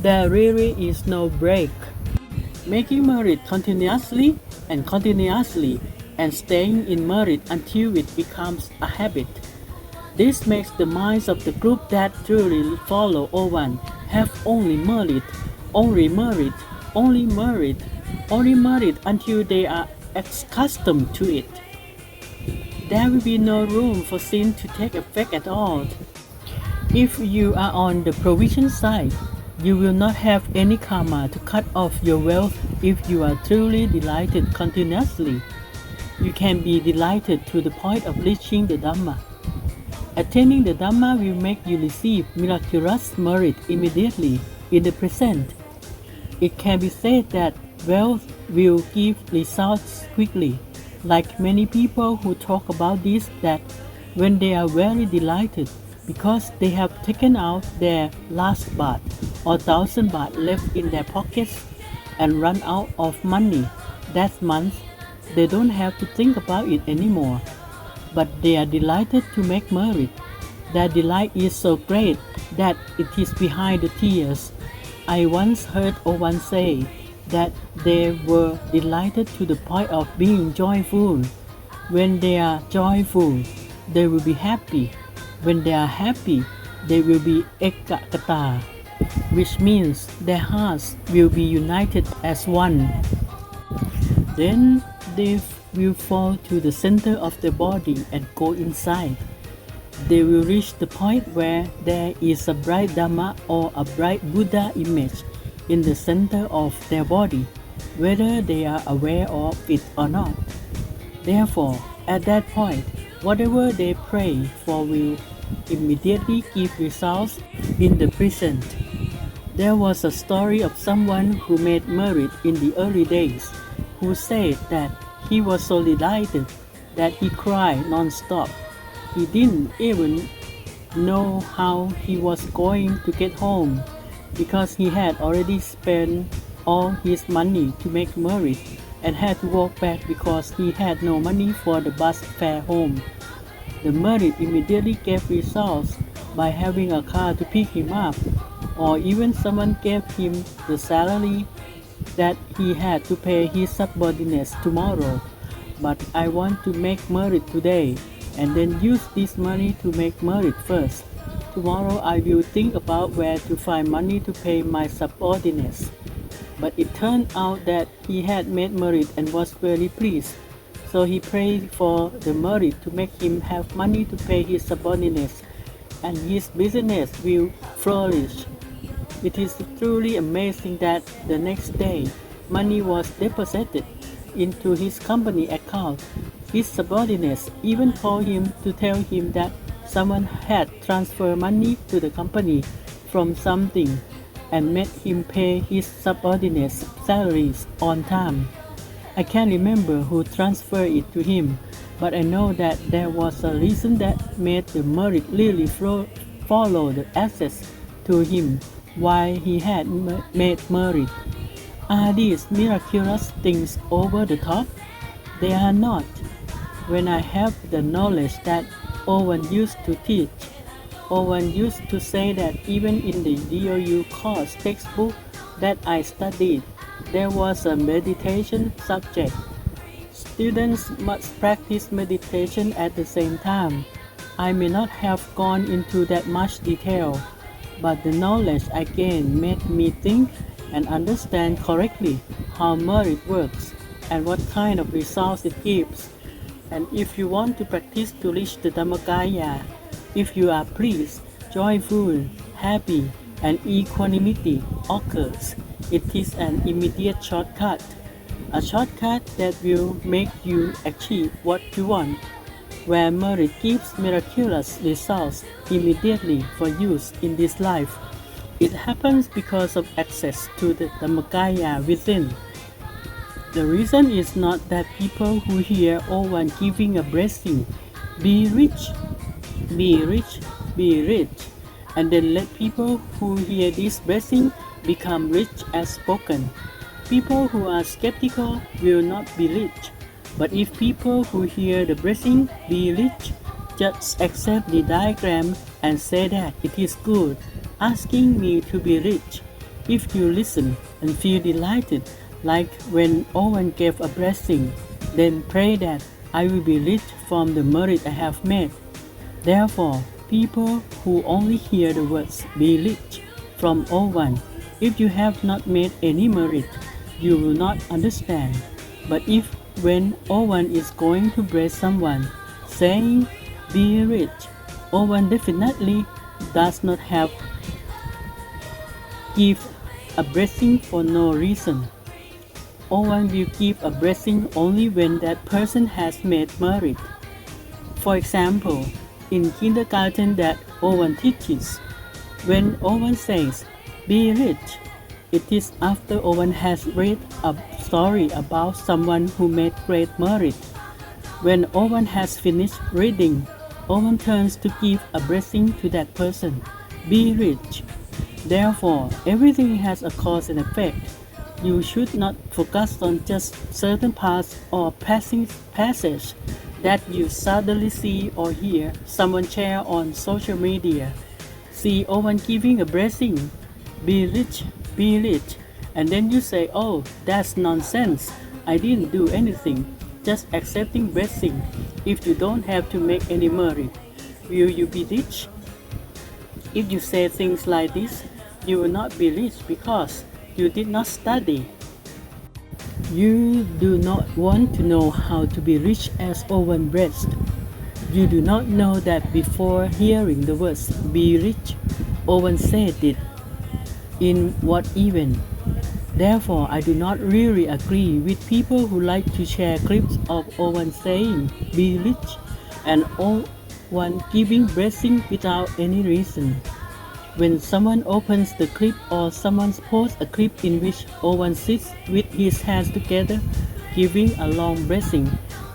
There really is no break. Making merit continuously and continuously and staying in merit until it becomes a habit. This makes the minds of the group that truly follow Ovan have only merit, only merit, only merit, only merit until they are accustomed to it. There will be no room for sin to take effect at all. If you are on the provision side, you will not have any karma to cut off your wealth if you are truly delighted continuously. You can be delighted to the point of reaching the Dhamma. Attaining the Dhamma will make you receive miraculous merit immediately in the present. It can be said that wealth will give results quickly, like many people who talk about this, that when they are very delighted because they have taken out their last baht or 1,000 baht left in their pockets and run out of money that month, they don't have to think about it anymore. But they are delighted to make merit. Their delight is so great that it is behind the tears. I once heard Ovan say that they were delighted to the point of being joyful. When they are joyful, they will be happy. When they are happy, they will be ekakata, which means their hearts will be united as one. Then they will fall to the center of the body and go inside. They will reach the point where there is a bright Dhamma or a bright Buddha image in the center of their body, whether they are aware of it or not. Therefore, at that point, whatever they pray for will immediately give results in the present. There was a story of someone who made merit in the early days, who said that he was so delighted that he cried non-stop. He didn't even know how he was going to get home because he had already spent all his money to make merit and had to walk back because he had no money for the bus fare home. The merit immediately gave results by having a car to pick him up, or even someone gave him the salary that he had to pay his subordinates tomorrow. But I want to make merit today, and then use this money to make merit first. Tomorrow I will think about where to find money to pay my subordinates. But it turned out that he had made merit and was very pleased. So he prayed for the merit to make him have money to pay his subordinates, and his business will flourish. It is truly amazing that the next day money was deposited into his company account. His subordinates even called him to tell him that someone had transferred money to the company from something and made him pay his subordinates' salaries on time. I can't remember who transferred it to him, but I know that there was a reason that made the merit really follow the assets to him while he had made merit. Are these miraculous things over the top? They are not. When I have the knowledge that Owen used to teach, Owen used to say that even in the DOU course textbook that I studied, there was a meditation subject. Students must practice meditation at the same time. I may not have gone into that much detail, but the knowledge I gained made me think and understand correctly how merit works and what kind of results it gives. And if you want to practice to reach the Dhammakaya, if you are pleased, joyful, happy, and equanimity occurs, it is an immediate shortcut, a shortcut that will make you achieve what you want, where merit gives miraculous results immediately for use in this life. It happens because of access to the Dhammakaya within. The reason is not that people who hear Owen giving a blessing, be rich, be rich, be rich, and then let people who hear this blessing become rich as spoken. People who are skeptical will not be rich. But if people who hear the blessing be rich, just accept the diagram and say that it is good, asking me to be rich. If you listen and feel delighted, like when Owen gave a blessing, then pray that I will be rich from the merit I have made. Therefore, people who only hear the words be rich from Owen, if you have not made any merit, you will not understand. But if when Owen is going to bless someone, saying be rich, Owen definitely does not have give a blessing for no reason. Owen will give a blessing only when that person has made merit. For example, in kindergarten that Owen teaches, when Owen says, be rich, it is after Owen has read a story about someone who made great merit. When Owen has finished reading, Owen turns to give a blessing to that person, be rich. Therefore, everything has a cause and effect. You should not focus on just certain parts or passage that you suddenly see or hear someone share on social media. See Owen giving a blessing, be rich, and then you say, oh, that's nonsense. I didn't do anything, just accepting blessing. If you don't have to make any merit, will you be rich? If you say things like this, you will not be rich because you did not study. You do not want to know how to be rich as Owen blessed. You do not know that before hearing the words be rich, Owen said it. In what event? Therefore, I do not really agree with people who like to share clips of Owen saying be rich and Owen giving blessing without any reason. When someone opens the clip or someone posts a clip in which Owen sits with his hands together, giving a long blessing,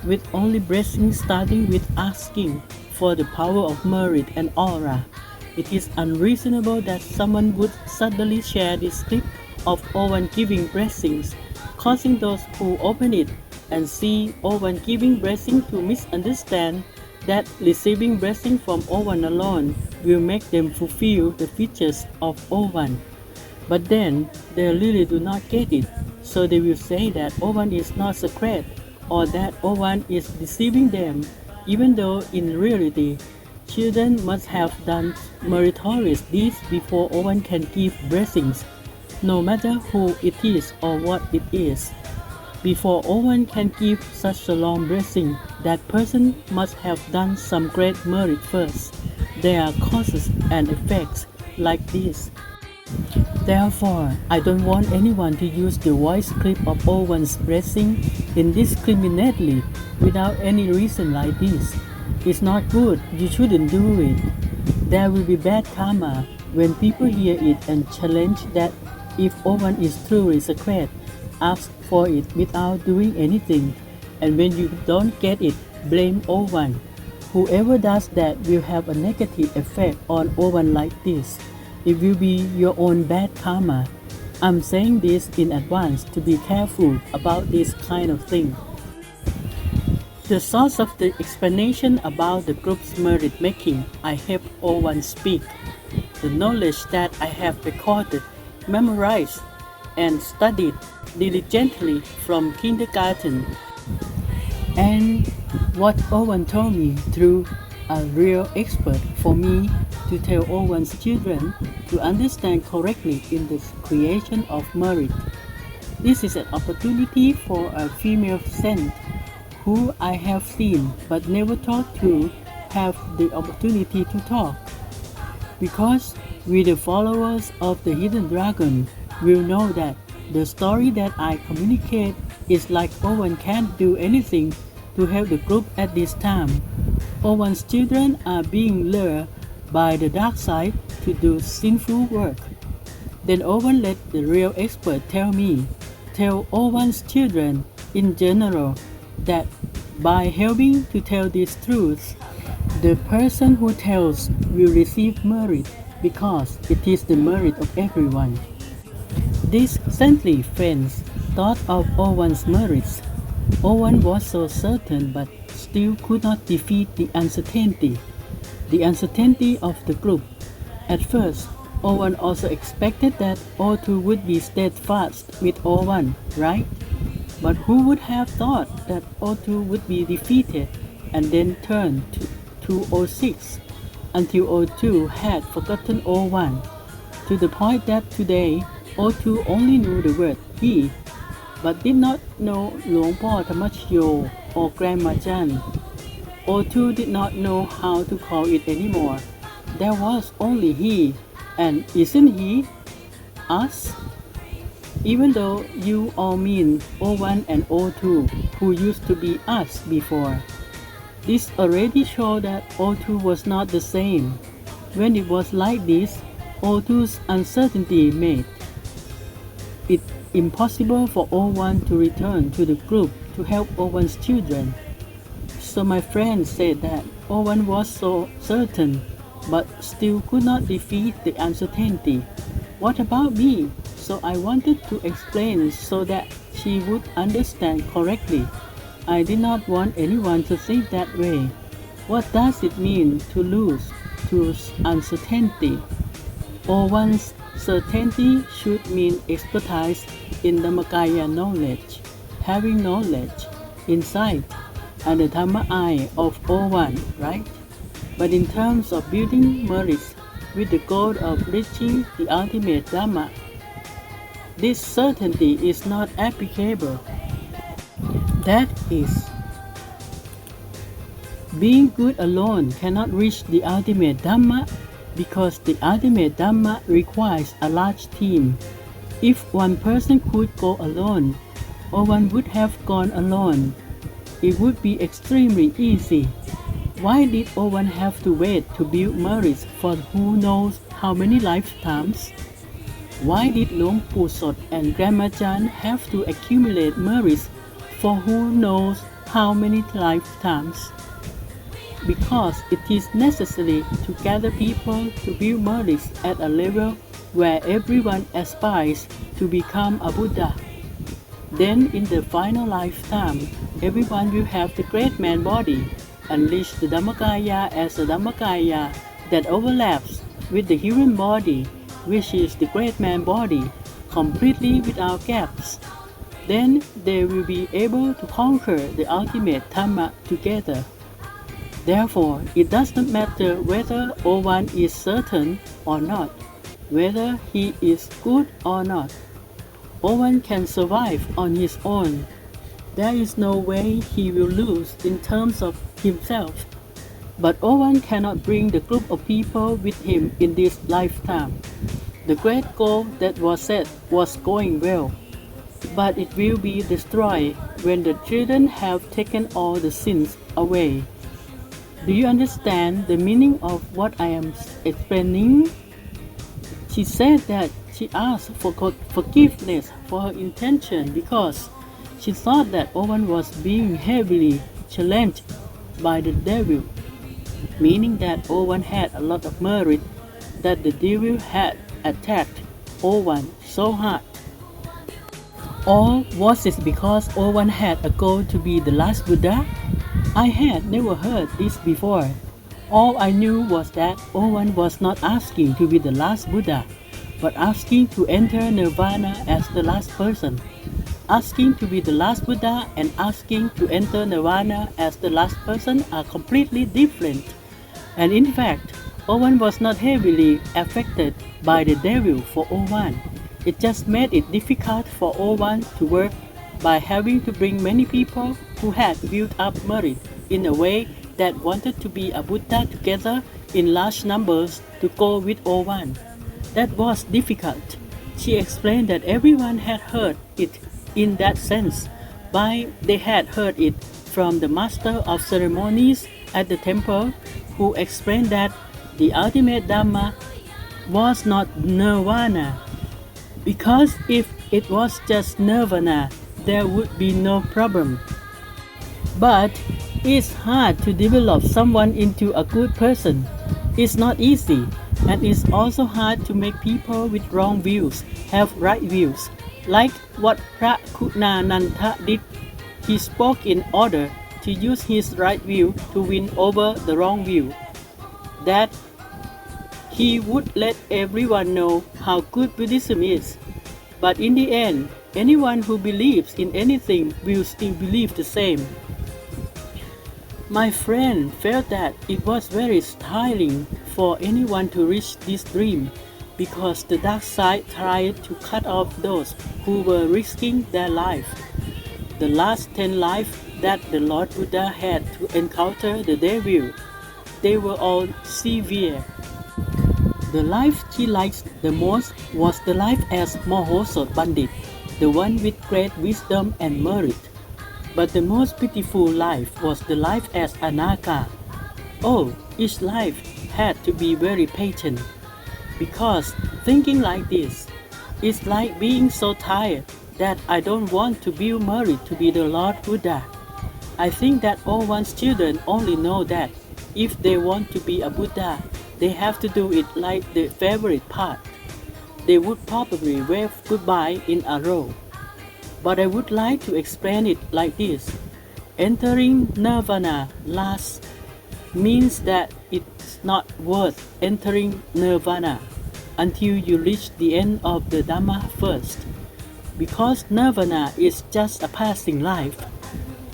with only blessing starting with asking for the power of merit and aura, it is unreasonable that someone would suddenly share this clip of Owen giving blessings, causing those who open it and see Owen giving blessing to misunderstand that receiving blessing from Ovan alone will make them fulfill the features of Ovan. But then they really do not get it, so they will say that Ovan is not sacred or that Ovan is deceiving them, even though in reality, children must have done meritorious deeds before Ovan can give blessings, no matter who it is or what it is. Before Ovan can give such a long blessing, that person must have done some great merit first. There are causes and effects like this. Therefore, I don't want anyone to use the voice clip of Owen's blessing indiscriminately without any reason like this. It's not good, you shouldn't do it. There will be bad karma when people hear it and challenge that if Owen is truly sacred, ask for it without doing anything, and when you don't get it, blame Owen. Whoever does that will have a negative effect on Owen like this. It will be your own bad karma. I'm saying this in advance to be careful about this kind of thing. The source of the explanation about the group's merit making, I have Owen speak. The knowledge that I have recorded, memorized, and studied diligently from kindergarten, and what Owen told me through a real expert for me to tell Owen's children to understand correctly in the creation of merit. This is an opportunity for a female saint who I have seen but never talked to have the opportunity to talk. Because we the followers of the hidden dragon will know that the story that I communicate is like Owen can't do anything to help the group at this time. Owen's children are being lured by the dark side to do sinful work. Then Owen let the real expert tell Owen's children in general that by helping to tell these truths, the person who tells will receive merit because it is the merit of everyone. These saintly friends thought of Owen's merits. Owen was so certain but still could not defeat the uncertainty of the group. At first, Owen also expected that all two would be steadfast with Owen, right? But who would have thought that O2 would be defeated and then turn to O6 until O2 had forgotten O1, to the point that today O2 only knew the word he, but did not know Luang Po Tamachyo or Grandma Chan. O2 did not know how to call it anymore. There was only he, and isn't he us? Even though you all mean O1 and O2, who used to be us before. This already showed that O2 was not the same. When it was like this, O2's uncertainty made it impossible for O1 to return to the group to help O1's children. So my friend said that O1 was so certain, but still could not defeat the uncertainty. What about me? So I wanted to explain so that she would understand correctly. I did not want anyone to think that way. What does it mean to lose to uncertainty? One's certainty should mean expertise in Dhammakaya knowledge, having knowledge, insight, and the Dhamma eye of O1, right? But in terms of building merits with the goal of reaching the ultimate Dhamma, this certainty is not applicable. That is, being good alone cannot reach the ultimate Dhamma because the ultimate Dhamma requires a large team. If one person could go alone, or one would have gone alone, it would be extremely easy. Why did Owen have to wait to build merits for who knows how many lifetimes? Why did Luang Pu Sot and Grandma Chan have to accumulate merits for who knows how many lifetimes? Because it is necessary to gather people to build merits at a level where everyone aspires to become a Buddha. Then in the final lifetime, everyone will have the great man body. unleash the Dhammakaya as a Dhammakaya that overlaps with the human body, which is the great man body, completely without gaps. Then they will be able to conquer the ultimate Dhamma together. Therefore, it does not matter whether Owen is certain or not, whether he is good or not. Owen can survive on his own. There is no way he will lose in terms of himself. But Owen cannot bring the group of people with him in this lifetime. The great goal that was set was going well, but it will be destroyed when the children have taken all the sins away. Do you understand the meaning of what I am explaining? She said that she asked for forgiveness for her intention because she thought that Owen was being heavily challenged by the devil, meaning that Owen had a lot of merit that the devil had attacked Owen so hard. Or was it because Owen had a goal to be the last Buddha? I had never heard this before. All I knew was that Owen was not asking to be the last Buddha, but asking to enter nirvana as the last person. Asking to be the last Buddha and asking to enter nirvana as the last person are completely different. And in fact, Owen was not heavily affected by the devil for Owen. It just made it difficult for Owen to work by having to bring many people who had built up merit in a way that wanted to be a Buddha together in large numbers to go with Owen. That was difficult. She explained that everyone had heard it in that sense, but they had heard it from the master of ceremonies at the temple, who explained that the ultimate Dhamma was not nirvana, because if it was just nirvana, there would be no problem. But it's hard to develop someone into a good person. It's not easy, and it's also hard to make people with wrong views have right views, like what Phra Kunananta did. He spoke in order to use his right view to win over the wrong view, that he would let everyone know how good Buddhism is. But in the end, anyone who believes in anything will still believe the same. My friend felt that it was very tiring for anyone to reach this dream, because the dark side tried to cut off those who were risking their life. The last 10 lives that the Lord Buddha had to encounter the devil, they were all severe. The life she liked the most was the life as Mahosot Bandit, the one with great wisdom and merit. But the most beautiful life was the life as Anaka. Oh, each life had to be very patient, because thinking like this is like being so tired that I don't want to build merit to be the Lord Buddha. I think that all one's children only know that if they want to be a Buddha, they have to do it like the favorite part. They would probably wave goodbye in a row. But I would like to explain it like this. Entering nirvana last means that it's not worth entering nirvana until you reach the end of the Dhamma first, because nirvana is just a passing life.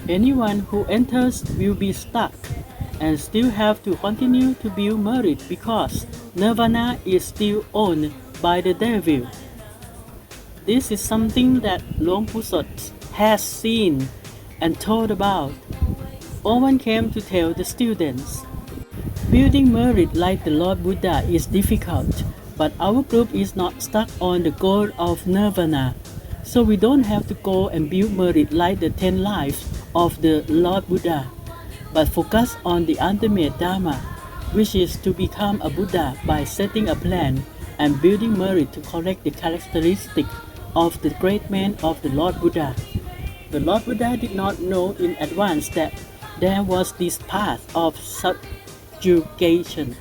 Anyone who enters will be stuck and still have to continue to build merit, because nirvana is still owned by the devil. This is something that Luang Pusot has seen and told about. Owen came to tell the students, building merit like the Lord Buddha is difficult, but our group is not stuck on the goal of nirvana, so we don't have to go and build merit like the 10 lives of the Lord Buddha, but focus on the ultimate Dhamma, which is to become a Buddha by setting a plan and building merit to collect the characteristics of the great man of the Lord Buddha. The Lord Buddha did not know in advance that there was this path of subjugation.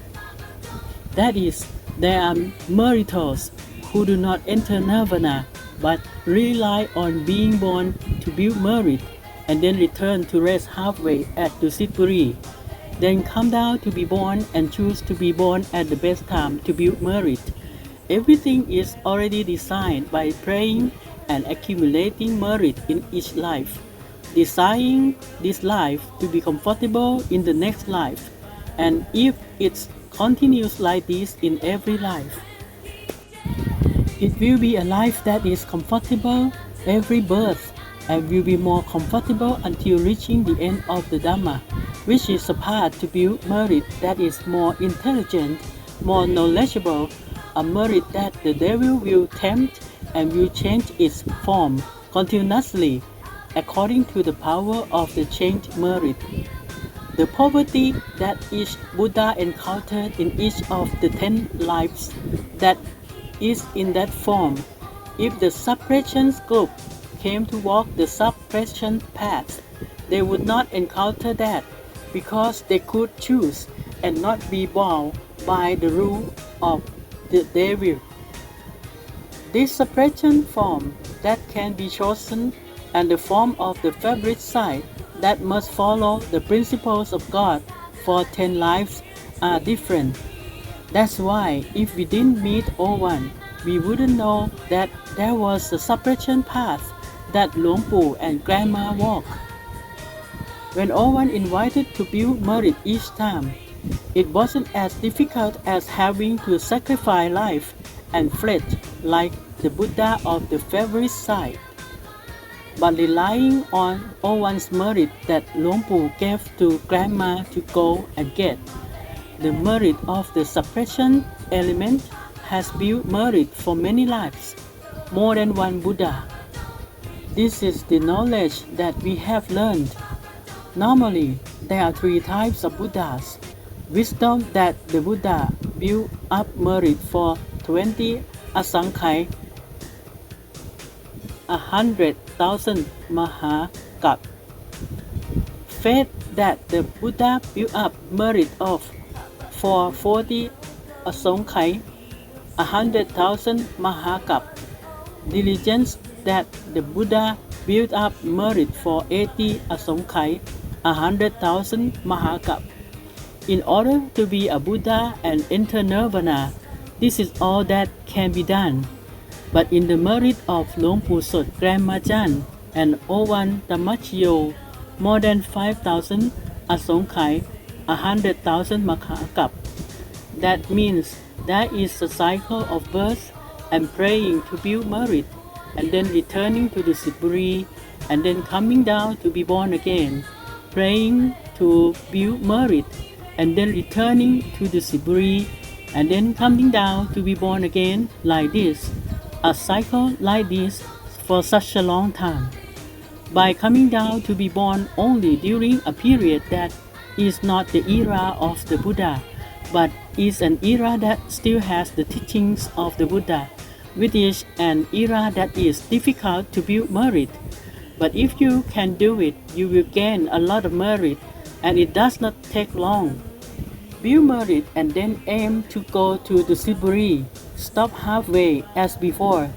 That is, there are meritos who do not enter nirvana but rely on being born to build merit and then return to rest halfway at Dusitpuri. then come down to be born and choose to be born at the best time to build merit. Everything is already designed by praying and accumulating merit in each life, desiring this life to be comfortable in the next life. And if it continues like this in every life, it will be a life that is comfortable every birth and will be more comfortable until reaching the end of the Dhamma, which is a path to build merit that is more intelligent, more knowledgeable, a merit that the devil will tempt and will change its form continuously according to the power of the changed merit. The poverty that each Buddha encountered in each of the 10 lives that is in that form. If the suppression group came to walk the suppression path, they would not encounter that because they could choose and not be bound by the rule of the devil. This suppression form that can be chosen and the form of the fabric side that must follow the principles of God for 10 lives are different. That's why if we didn't meet O1, we wouldn't know that there was a suppression path that Luang Pu and Grandma walked. When O1 invited to build merit each time, it wasn't as difficult as having to sacrifice life and flesh like the Buddha of the favorite side, but relying on O1's merit that Luang Pu gave to Grandma to go and get. The merit of the suppression element has built merit for many lives, more than one Buddha. This is the knowledge that we have learned. Normally, there are 3 types of Buddhas. Wisdom that the Buddha built up merit for 20 asankhya, 100,000 mahakap. Faith that the Buddha built up merit of for 40 asankhya, 100,000 mahakap. Diligence that the Buddha built up merit for 80 asankhya, 100,000 mahakap. In order to be a Buddha and enter nirvana, this is all that can be done. But in the merit of Luang Pu Sot Grandma Chan and O1 Tamachio, more than 5,000 asankhya, 100,000 mahakap. That means there is a cycle of birth and praying to build merit, and then returning to the Sipuri, and then coming down to be born again, praying to build merit, and then returning to the Sipuri, and then coming down to be born again like this, a cycle like this for such a long time. By coming down to be born only during a period that is not the era of the Buddha, but is an era that still has the teachings of the Buddha, which is an era that is difficult to build merit. But if you can do it, you will gain a lot of merit, and it does not take long. Build merit and then aim to go to the Siburi. Stop halfway as before,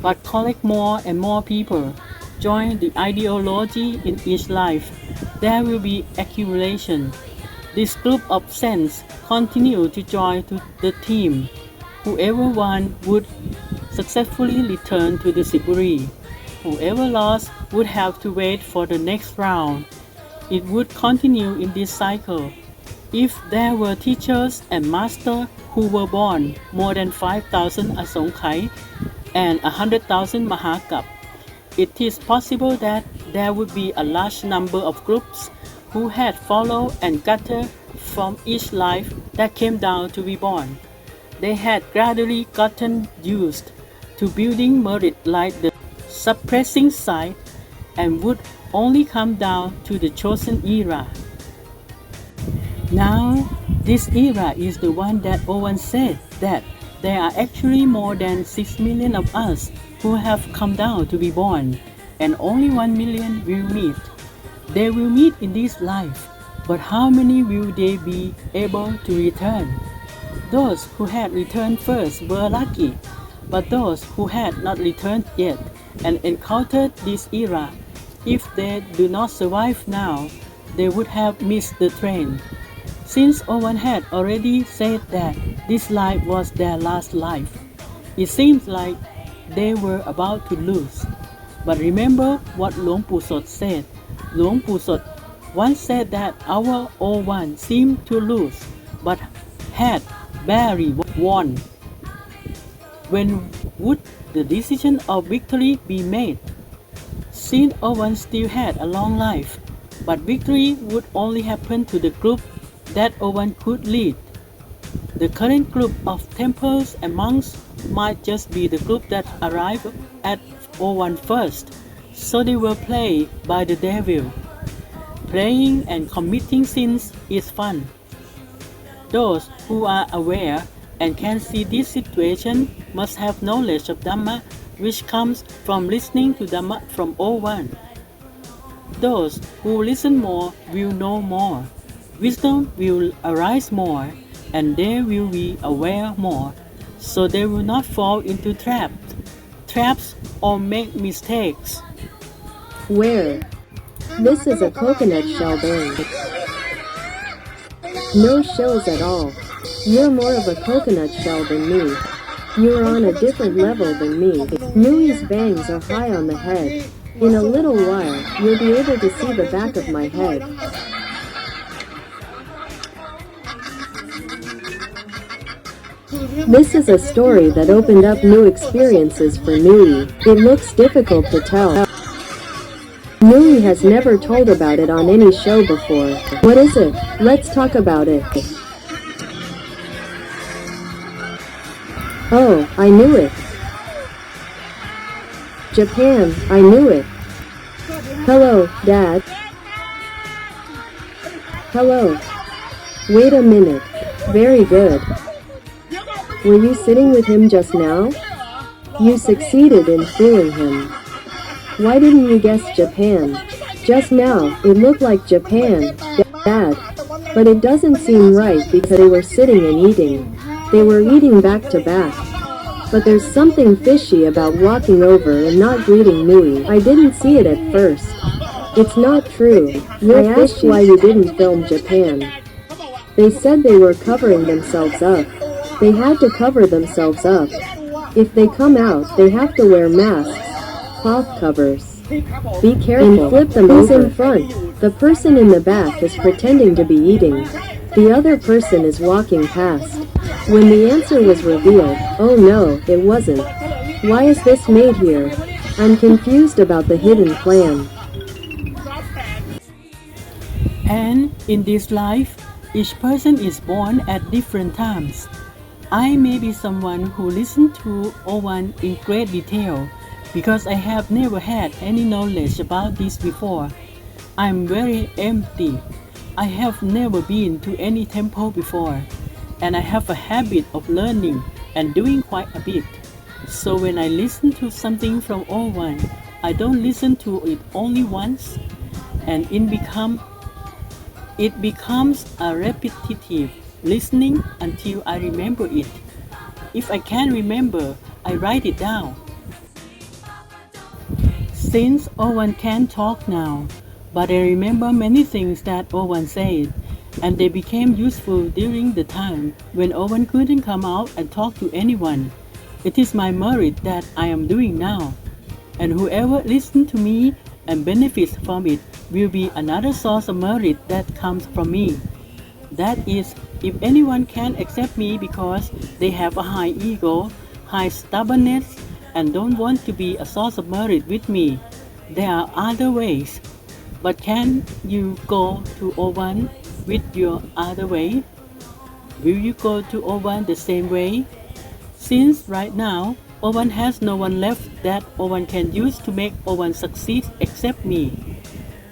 but collect more and more people. Join the ideology in each life. There will be accumulation. This group of saints continue to join to the team. Whoever won would successfully return to the Siburi. Whoever lost would have to wait for the next round. It would continue in this cycle. If there were teachers and masters who were born more than 5,000 asankhya and 100,000 mahakap, it is possible that there would be a large number of groups who had followed and gathered from each life that came down to be born. They had gradually gotten used to building merit like the suppressing side and would only come down to the chosen era. Now, this era is the one that Owen said that there are actually more than 6 million of us who have come down to be born, and only 1 million will meet. They will meet in this life, but how many will they be able to return? Those who had returned first were lucky, but those who had not returned yet and encountered this era, if they do not survive now, they would have missed the train. Since Owen had already said that this life was their last life, it seems like they were about to lose. But remember what Luang Pu Sot said. Luang Pu Sot once said that our old one seemed to lose, but had barely won. When would the decision of victory be made? Since Owen still had a long life, but victory would only happen to the group that Owen could lead. The current group of temples and monks might just be the group that arrived at Owen first, so they were played by the devil. Playing and committing sins is fun. Those who are aware and can see this situation must have knowledge of Dhamma, which comes from listening to Dhamma from Owen. Those who listen more will know more. Wisdom will arise more, and they will be aware more, so they will not fall into traps or make mistakes. Where? This is a coconut shell bang. No shells at all. You're more of a coconut shell than me. You're on a different level than me. Nui's bangs are high on the head. In a little while, you'll be able to see the back of my head. This is a story that opened up new experiences for Nui. It looks difficult to tell. Nui has never told about it on any show before. What is it? Let's talk about it. Oh, I knew it. Japan, I knew it. Hello, Dad. Hello. Wait a minute. Very good. Were you sitting with him just now? You succeeded in fooling him. Why didn't you guess Japan? Just now, it looked like Japan, Dad. But it doesn't seem right because they were sitting and eating. They were eating back to back. But there's something fishy about walking over and not greeting Nui. I didn't see it at first. It's not true. I asked why you didn't film Japan. They said they were covering themselves up. They had to cover themselves up. If they come out, they have to wear masks, cloth covers. Be careful and flip them over. Who's in front? The person in the back is pretending to be eating. The other person is walking past. When the answer was revealed, oh no, it wasn't. Why is this made here? I'm confused about the hidden plan. And in this life, each person is born at different times. I may be someone who listened to Owen in great detail because I have never had any knowledge about this before. I'm very empty. I have never been to any temple before, and I have a habit of learning and doing quite a bit. So when I listen to something from Owen, I don't listen to it only once, and it becomes a repetitive listening until I remember it. If I can't remember, I write it down. Since Owen can't talk now, but I remember many things that Owen said, and they became useful during the time when Owen couldn't come out and talk to anyone. It is my merit that I am doing now, and whoever listens to me and benefits from it will be another source of merit that comes from me. That is, if anyone can accept me because they have a high ego, high stubbornness, and don't want to be a source of merit with me, there are other ways. But can you go to Owen with your other way? Will you go to Owen the same way? Since right now, Owen has no one left that Owen can use to make Owen succeed except me.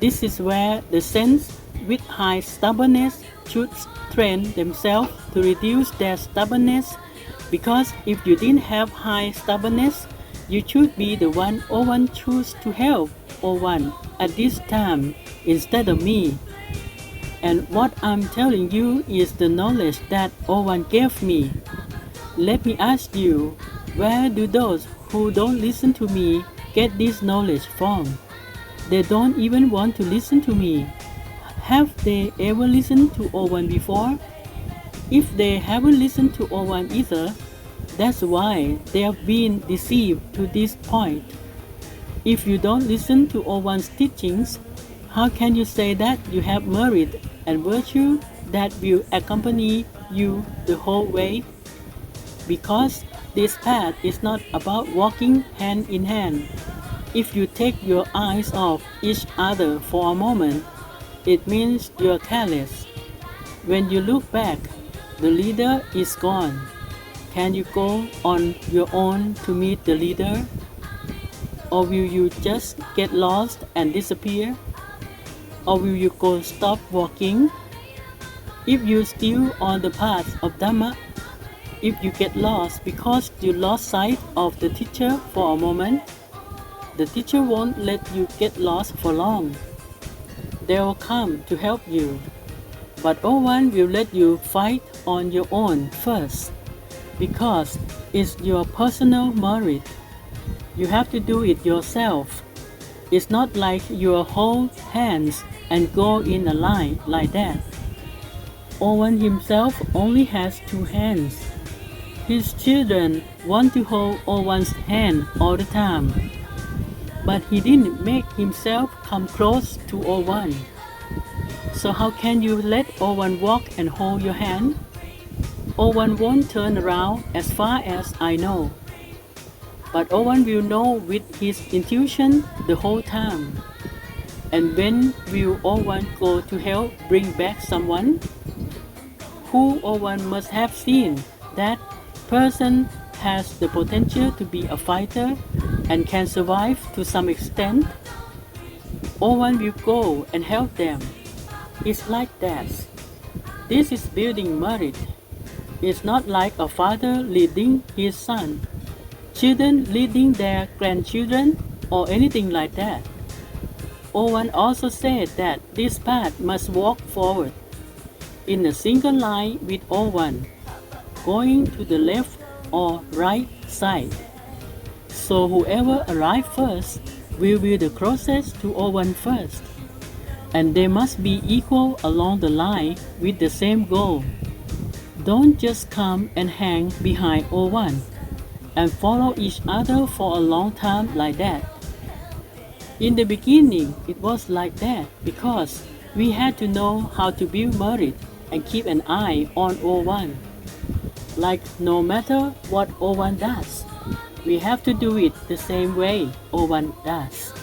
This is where the saints with high stubbornness should train themselves to reduce their stubbornness, because if you didn't have high stubbornness, you should be the one Owen choose to help Owen at this time instead of me. And what I'm telling you is the knowledge that Owen gave me. Let me ask you, where do those who don't listen to me get this knowledge from? They don't even want to listen to me. Have they ever listened to O1 before? If they haven't listened to O1 either, that's why they have been deceived to this point. If you don't listen to O1's teachings, how can you say that you have merit and virtue that will accompany you the whole way? Because this path is not about walking hand in hand. If you take your eyes off each other for a moment, it means you're careless. When you look back, the leader is gone. Can you go on your own to meet the leader? Or will you just get lost and disappear? Or will you go stop walking? If you're still on the path of Dhamma, if you get lost because you lost sight of the teacher for a moment, the teacher won't let you get lost for long. They will come to help you, but O1 will let you fight on your own first, because it's your personal merit. You have to do it yourself. It's not like you hold hands and go in a line like that. O1 himself only has 2 hands. His children want to hold O1's hand all the time, but he didn't make himself come close to O1. So how can you let O1 walk and hold your hand? O1 won't turn around as far as I know, but O1 will know with his intuition the whole time. And when will O1 go to help bring back someone? Who O1 must have seen that person has the potential to be a fighter and can survive to some extent. O1 will go and help them. It's like that. This is building merit. It's not like a father leading his son, children leading their grandchildren, or anything like that. O1 also said that this path must walk forward in a single line with O1, going to the left or right side. So whoever arrives first will be the closest to O1 first, and they must be equal along the line with the same goal. Don't just come and hang behind O1 and follow each other for a long time like that. In the beginning, it was like that because we had to know how to build merit and keep an eye on O1. Like no matter what O1 does, we have to do it the same way O1 does.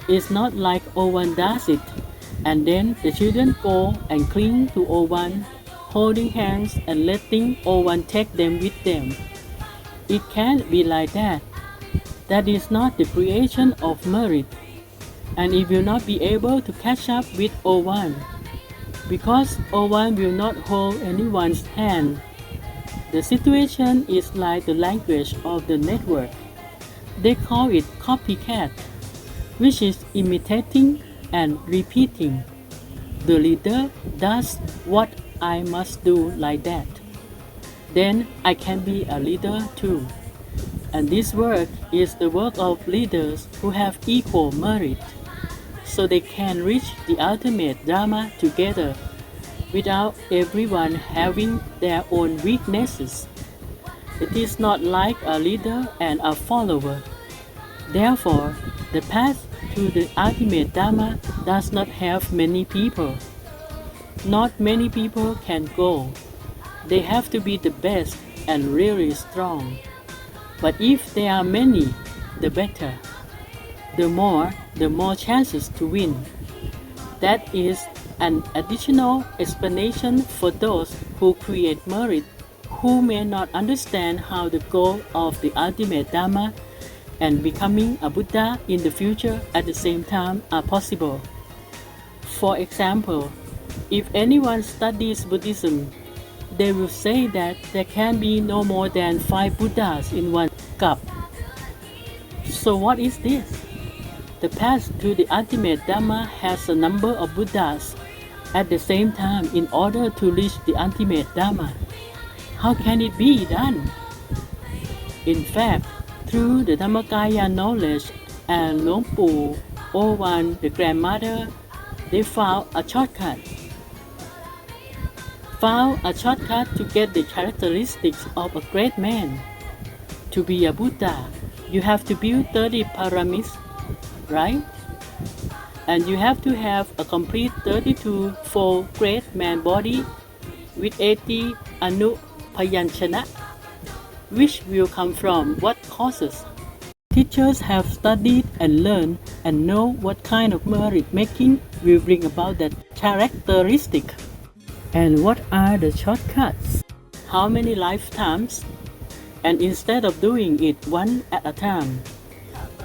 It's not like O1 does it and then the children go and cling to O1, holding hands and letting O1 take them with them. It can't be like that. That is not the creation of merit, and it will not be able to catch up with O1, because O1 will not hold anyone's hand. The situation is like the language of the network. They call it copycat, which is imitating and repeating. The leader does what I must do like that. Then I can be a leader too. And this work is the work of leaders who have equal merit, so they can reach the ultimate Dharma together without everyone having their own weaknesses. It is not like a leader and a follower. Therefore, the path to the ultimate Dharma does not have many people. Not many people can go. They have to be the best and really strong. But if there are many, the better. The more chances to win. That is an additional explanation for those who create merit, who may not understand how the goal of the ultimate Dharma and becoming a Buddha in the future at the same time are possible. For example, if anyone studies Buddhism, they will say that there can be no more than 5 Buddhas in one cup. So what is this? The path to the ultimate Dhamma has a number of Buddhas at the same time in order to reach the ultimate Dhamma. How can it be done? In fact, through the Dhammakaya knowledge and Luang Pu, O1, the grandmother, They found a shortcut to get the characteristics of a great man. To be a Buddha, you have to build 30 pyramids, right? And you have to have a complete 32-fold great man body with 80 anupayanchana, which will come from what causes. Teachers have studied and learned and know what kind of merit making will bring about that characteristic. And what are the shortcuts? How many lifetimes? And instead of doing it one at a time,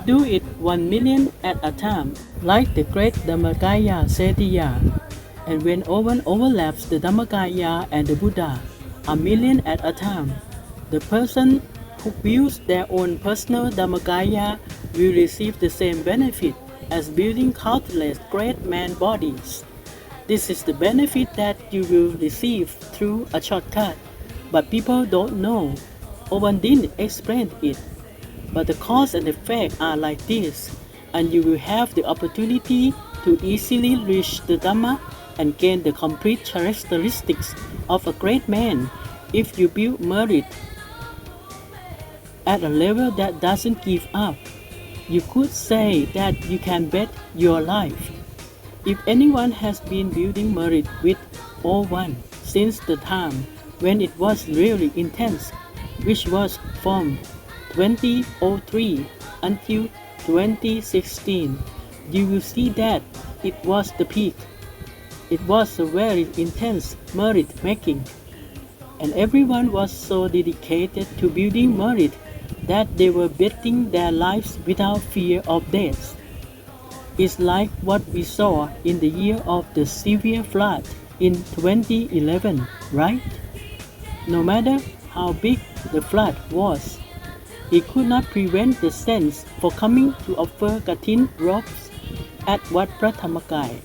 do it 1 million at a time, like the great Dhammakaya Setiya. And when one overlaps the Dhammakaya and the Buddha, 1 million at a time, the person who builds their own personal Dhammakaya will receive the same benefit as building countless great man bodies. This is the benefit that you will receive through a shortcut, but people don't know. One didn't explain it. But the cause and effect are like this, and you will have the opportunity to easily reach the Dhamma and gain the complete characteristics of a great man if you build merit at a level that doesn't give up. You could say that you can bet your life. If anyone has been building merit with O1 since the time when it was really intense, which was from 2003 until 2016, you will see that it was the peak. It was a very intense merit making, and everyone was so dedicated to building merit that they were betting their lives without fear of death. It's like what we saw in the year of the severe flood in 2011, right? No matter how big the flood was, it could not prevent the saints from coming to offer Katin robes at Wat Pratamakai.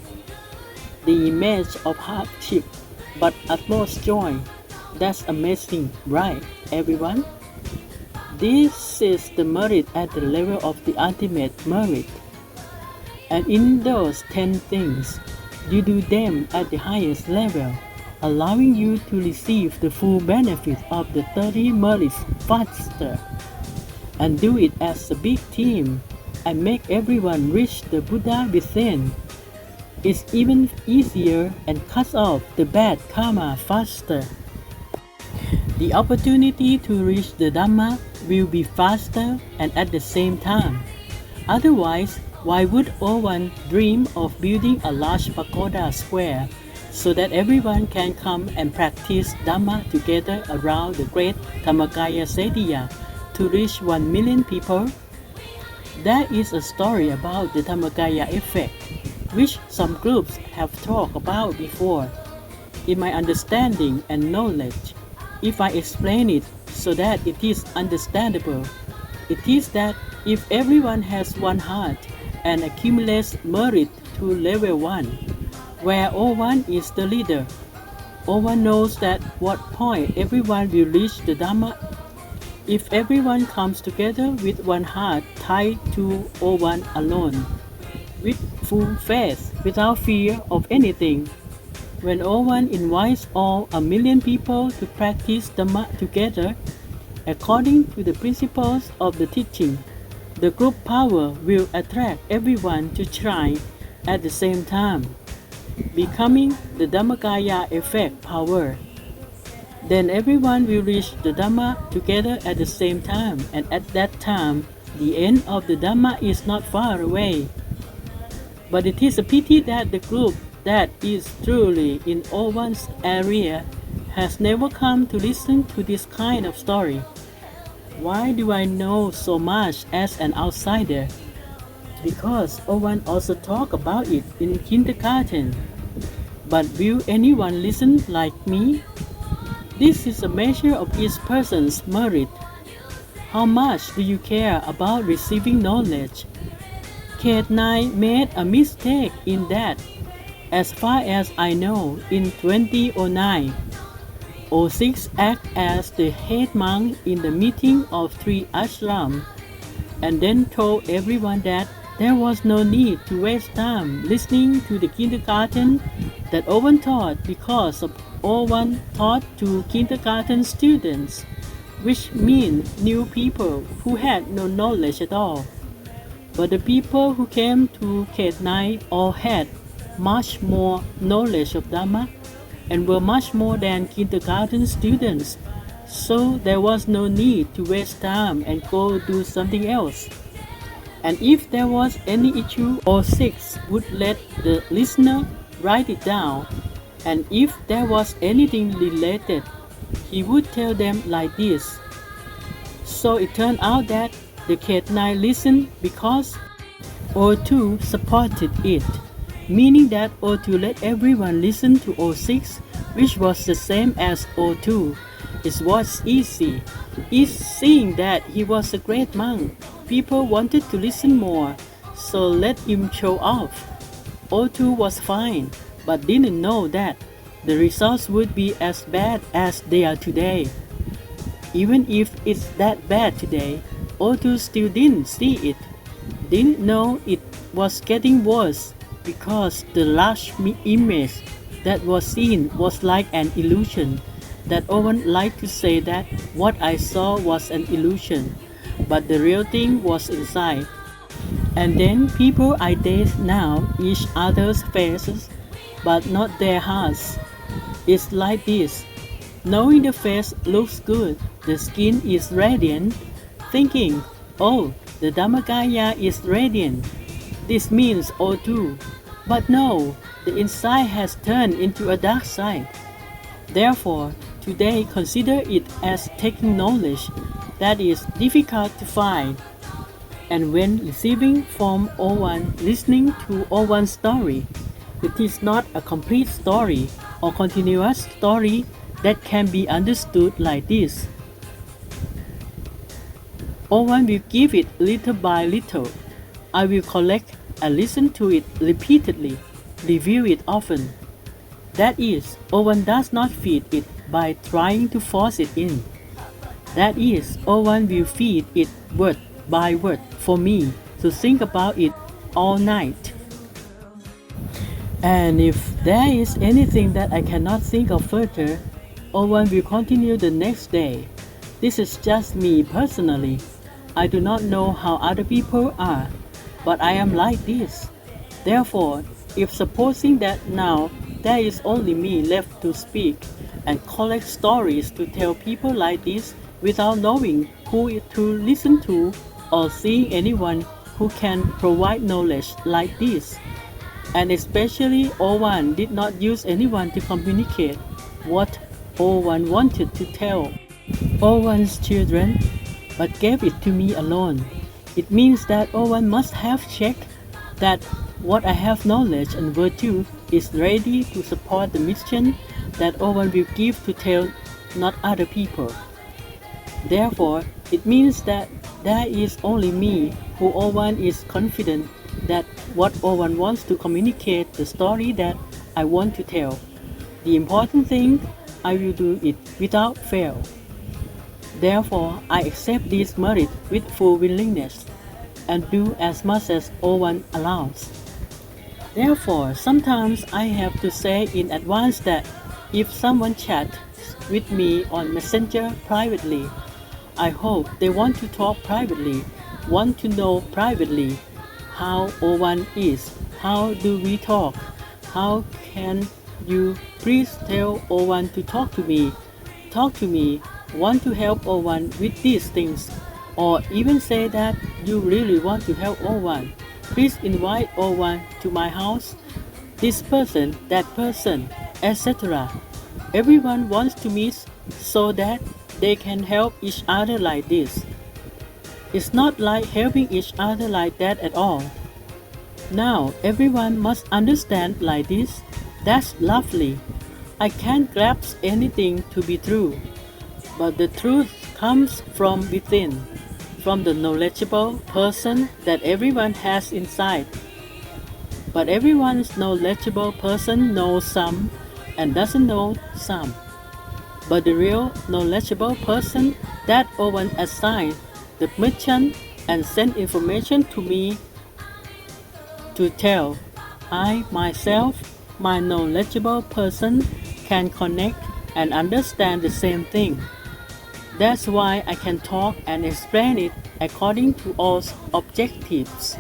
The image of hardship, but utmost joy. That's amazing, right, everyone? This is the merit at the level of the ultimate merit. And in those 10 things, you do them at the highest level, allowing you to receive the full benefit of the 30 merits faster. And do it as a big team and make everyone reach the Buddha within. It's even easier and cuts off the bad karma faster. The opportunity to reach the Dhamma will be faster and at the same time. Otherwise, why would one dream of building a large pagoda square so that everyone can come and practice Dhamma together around the great Dhammakaya Setiya to reach 1 million people? That is a story about the Dhammakaya effect, which some groups have talked about before. In my understanding and knowledge, if I explain it so that it is understandable, it is that if everyone has one heart and accumulates merit to level 1, where O1 is the leader, O1 knows at what point everyone will reach the Dhamma. If everyone comes together with one heart tied to O1 alone, with full faith, without fear of anything, when O1 invites all 1 million people to practice Dhamma together, according to the principles of the teaching, the group power will attract everyone to try at the same time, becoming the Dhammakaya effect power. Then everyone will reach the Dhamma together at the same time, and at that time, the end of the Dhamma is not far away. But it is a pity that the group that is truly in O1's area has never come to listen to this kind of story. Why do I know so much as an outsider? Because O1 also talk about it in kindergarten. But will anyone listen like me? This is a measure of each person's merit. How much do you care about receiving knowledge? Kate 9 made a mistake in that. As far as I know, in 2009, O6 acted as the head monk in the meeting of 3 ashrams and then told everyone that There was no need to waste time listening to the kindergarten that Owen taught because of Owen taught to kindergarten students, which mean new people who had no knowledge at all. But the people who came to K9 all had much more knowledge of Dhamma and were much more than kindergarten students, so there was no need to waste time and go do something else. And if there was any issue or six would let the listener write it down, and if there was anything related, he would tell them like this. So it turned out that the K9 listened because O2 supported it, meaning that O2 let everyone listen to O6, which was the same as O2. It was easy. Seeing that he was a great monk, people wanted to listen more, so let him show off. O2 was fine, but didn't know that the results would be as bad as they are today. Even if it's that bad today, O2 still didn't see it, didn't know it was getting worse, because the large image that was seen was like an illusion. That Owen liked to say that what I saw was an illusion, but the real thing was inside. And then people ideate now each other's faces, but not their hearts. It's like this. Knowing the face looks good, the skin is radiant, thinking, oh, the Dhammakaya is radiant. This means O2. But no, the inside has turned into a dark side. Therefore, today consider it as taking knowledge that is difficult to find. And when receiving from O1, listening to O1's story, it is not a complete story or continuous story that can be understood like this. O1 will give it little by little. I will collect and listen to it repeatedly, review it often. That is, O1 does not feed it by trying to force it in. That is, O1 will feed it word by word for me to think about it all night. And if there is anything that I cannot think of further, O1 will continue the next day. This is just me personally. I do not know how other people are, but I am like this. Therefore, if supposing that now there is only me left to speak and collect stories to tell people like this without knowing who to listen to or seeing anyone who can provide knowledge like this, and especially O1 did not use anyone to communicate what O1 wanted to tell O1's children, but gave it to me alone. It means that O1 must have checked that what I have knowledge and virtue is ready to support the mission that O1 will give to tell, not other people. Therefore, it means that there is only me who O1 is confident that what O1 wants to communicate the story that I want to tell. The important thing, I will do it without fail. Therefore, I accept this merit with full willingness and do as much as O1 allows. Therefore, sometimes I have to say in advance that if someone chats with me on Messenger privately, I hope they want to talk privately, want to know privately how O1 is, how do we talk, how can you please tell O1 to talk to me, want to help O1 with these things, or even say that you really want to help O1. Please invite O1 to my house, this person, that person, etc. Everyone wants to meet so that they can help each other like this. It's not like helping each other like that at all. Now everyone must understand like this. That's lovely. I can't grasp anything to be true, but the truth comes from within, from the knowledgeable person that everyone has inside. But everyone's knowledgeable person knows some and doesn't know some. But the real knowledgeable person that O1 assigned the mission and sent information to me to tell. I, myself, my knowledgeable person, can connect and understand the same thing. That's why I can talk and explain it according to all objectives.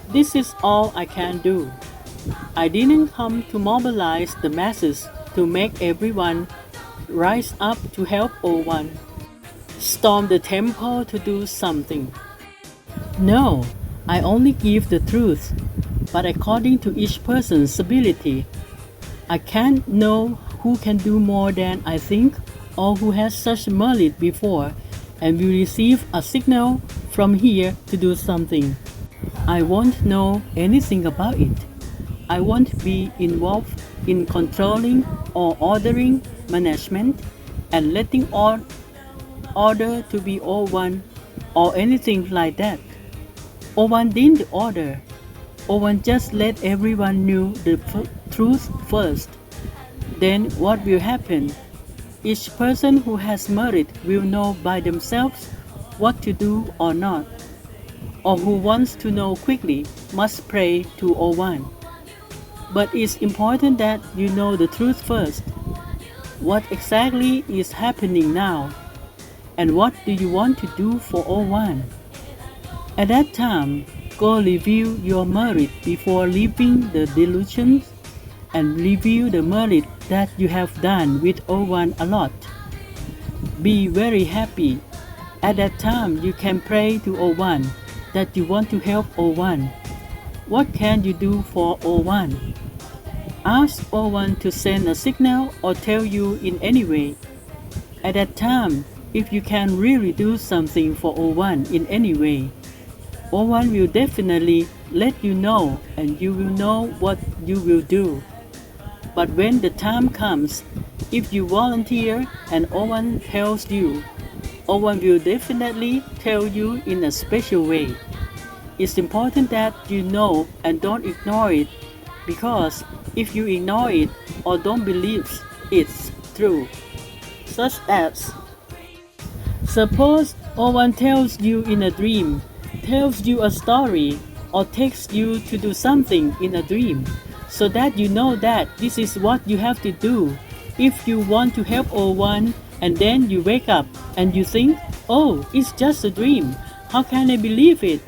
This is all I can do. I didn't come to mobilize the masses to make everyone rise up to help O1, storm the temple to do something. No, I only give the truth, but according to each person's ability. I can't know who can do more than I think or who has such merit before and will receive a signal from here to do something. I won't know anything about it. I won't be involved in controlling or ordering management and letting order to be O1 or anything like that. O1 didn't order. O1 just let everyone know the truth first. Then what will happen? Each person who has merit will know by themselves what to do or not, or who wants to know quickly must pray to O1. But it's important that you know the truth first. What exactly is happening now? And what do you want to do for O1? At that time, go review your merit before leaving the delusions and review the merit that you have done with O1 a lot. Be very happy. At that time, you can pray to O1 that you want to help O1. What can you do for O1? Ask O1 to send a signal or tell you in any way. At that time, if you can really do something for O1 in any way, O1 will definitely let you know and you will know what you will do. But when the time comes, if you volunteer and O1 tells you, O1 will definitely tell you in a special way. It's important that you know and don't ignore it, because if you ignore it or don't believe it's true, such as, suppose O1 tells you in a dream, tells you a story, or takes you to do something in a dream, so that you know that this is what you have to do. If you want to help O1 and then you wake up and you think, oh, it's just a dream, how can I believe it?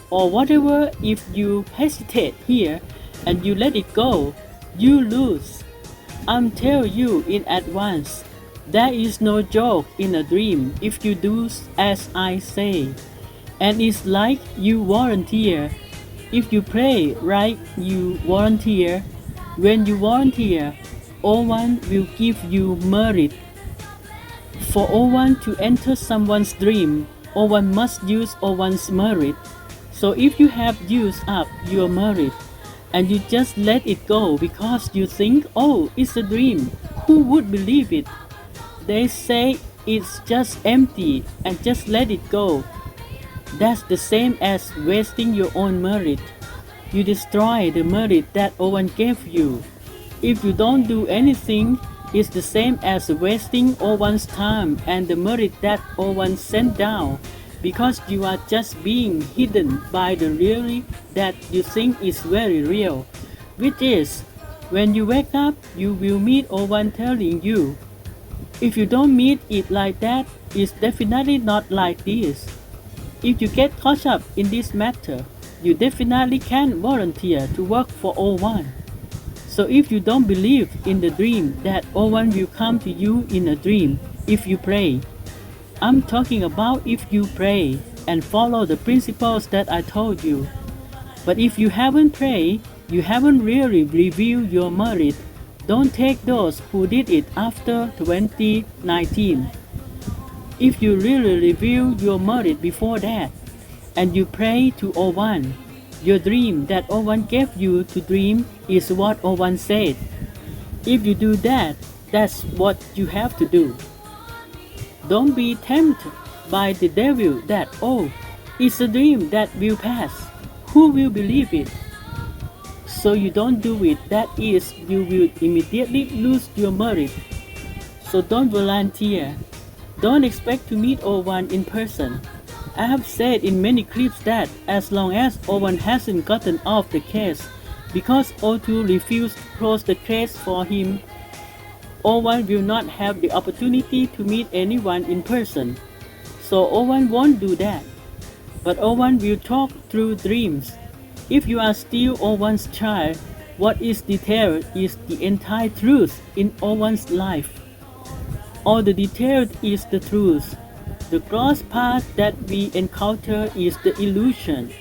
Or whatever, if you hesitate here and you let it go, you lose. I'm telling you in advance, there is no joke in a dream if you do as I say. And it's like you volunteer. If you pray right, you volunteer. When you volunteer, O1 will give you merit. For O1 to enter someone's dream, O1 must use O1's merit. So if you have used up your merit and you just let it go because you think, oh, it's a dream, who would believe it? They say it's just empty and just let it go. That's the same as wasting your own merit. You destroy the merit that O1 gave you. If you don't do anything, it's the same as wasting O1's time and the merit that O1 sent down, because you are just being hidden by the reality that you think is very real, which is, when you wake up, you will meet O1 telling you. If you don't meet it like that, it's definitely not like this. If you get caught up in this matter, you definitely can volunteer to work for O1. So if you don't believe in the dream that O1 will come to you in a dream if you pray, I'm talking about if you pray and follow the principles that I told you. But if you haven't prayed, you haven't really reviewed your merit, don't take those who did it after 2019. If you really review your merit before that, and you pray to O1, your dream that O1 gave you to dream is what O1 said. If you do that, that's what you have to do. Don't be tempted by the devil that, oh, it's a dream that will pass. Who will believe it? So you don't do it, that is, you will immediately lose your merit. So don't volunteer. Don't expect to meet O1 in person. I have said in many clips that as long as O1 hasn't gotten off the case because O2 refused to close the case for him, O1 will not have the opportunity to meet anyone in person. So O1 won't do that. But O1 will talk through dreams. If you are still O1's child, what is detailed is the entire truth in O1's life. All the detailed is the truth. The gross part that we encounter is the illusion.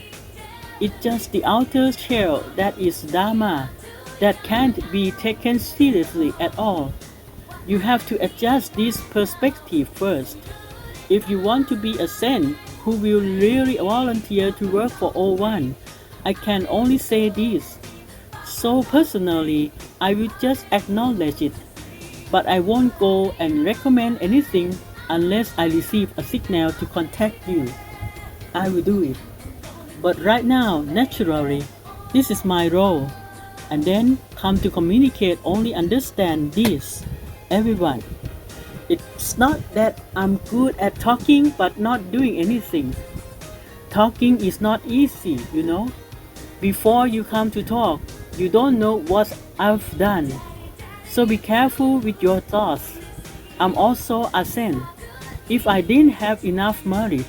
It's just the outer shell that is Dharma, that can't be taken seriously at all. You have to adjust this perspective first. If you want to be a saint who will really volunteer to work for O1, I can only say this. So personally, I will just acknowledge it. But I won't go and recommend anything unless I receive a signal to contact you. I will do it. But right now, naturally, this is my role. And then come to communicate only understand this, everyone. It's not that I'm good at talking but not doing anything. Talking is not easy, you know. Before you come to talk, you don't know what I've done. So be careful with your thoughts. I'm also a saint. If I didn't have enough merit,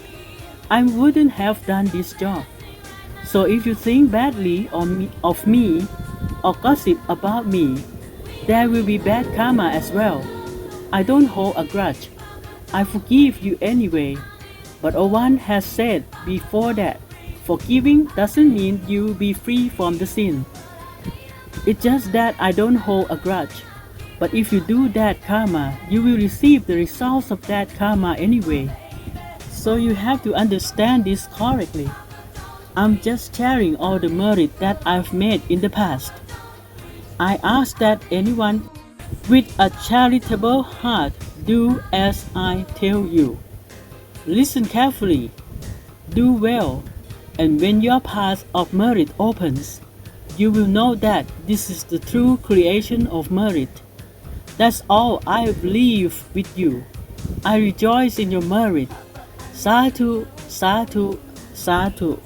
I wouldn't have done this job. So if you think badly of me or gossip about me, there will be bad karma as well. I don't hold a grudge. I forgive you anyway. But O1 has said before that forgiving doesn't mean you'll be free from the sin. It's just that I don't hold a grudge. But if you do that karma, you will receive the results of that karma anyway. So you have to understand this correctly. I'm just sharing all the merit that I've made in the past. I ask that anyone with a charitable heart do as I tell you. Listen carefully, do well, and when your path of merit opens, you will know that this is the true creation of merit. That's all I believe with you. I rejoice in your merit. Sadhu, sadhu, sadhu.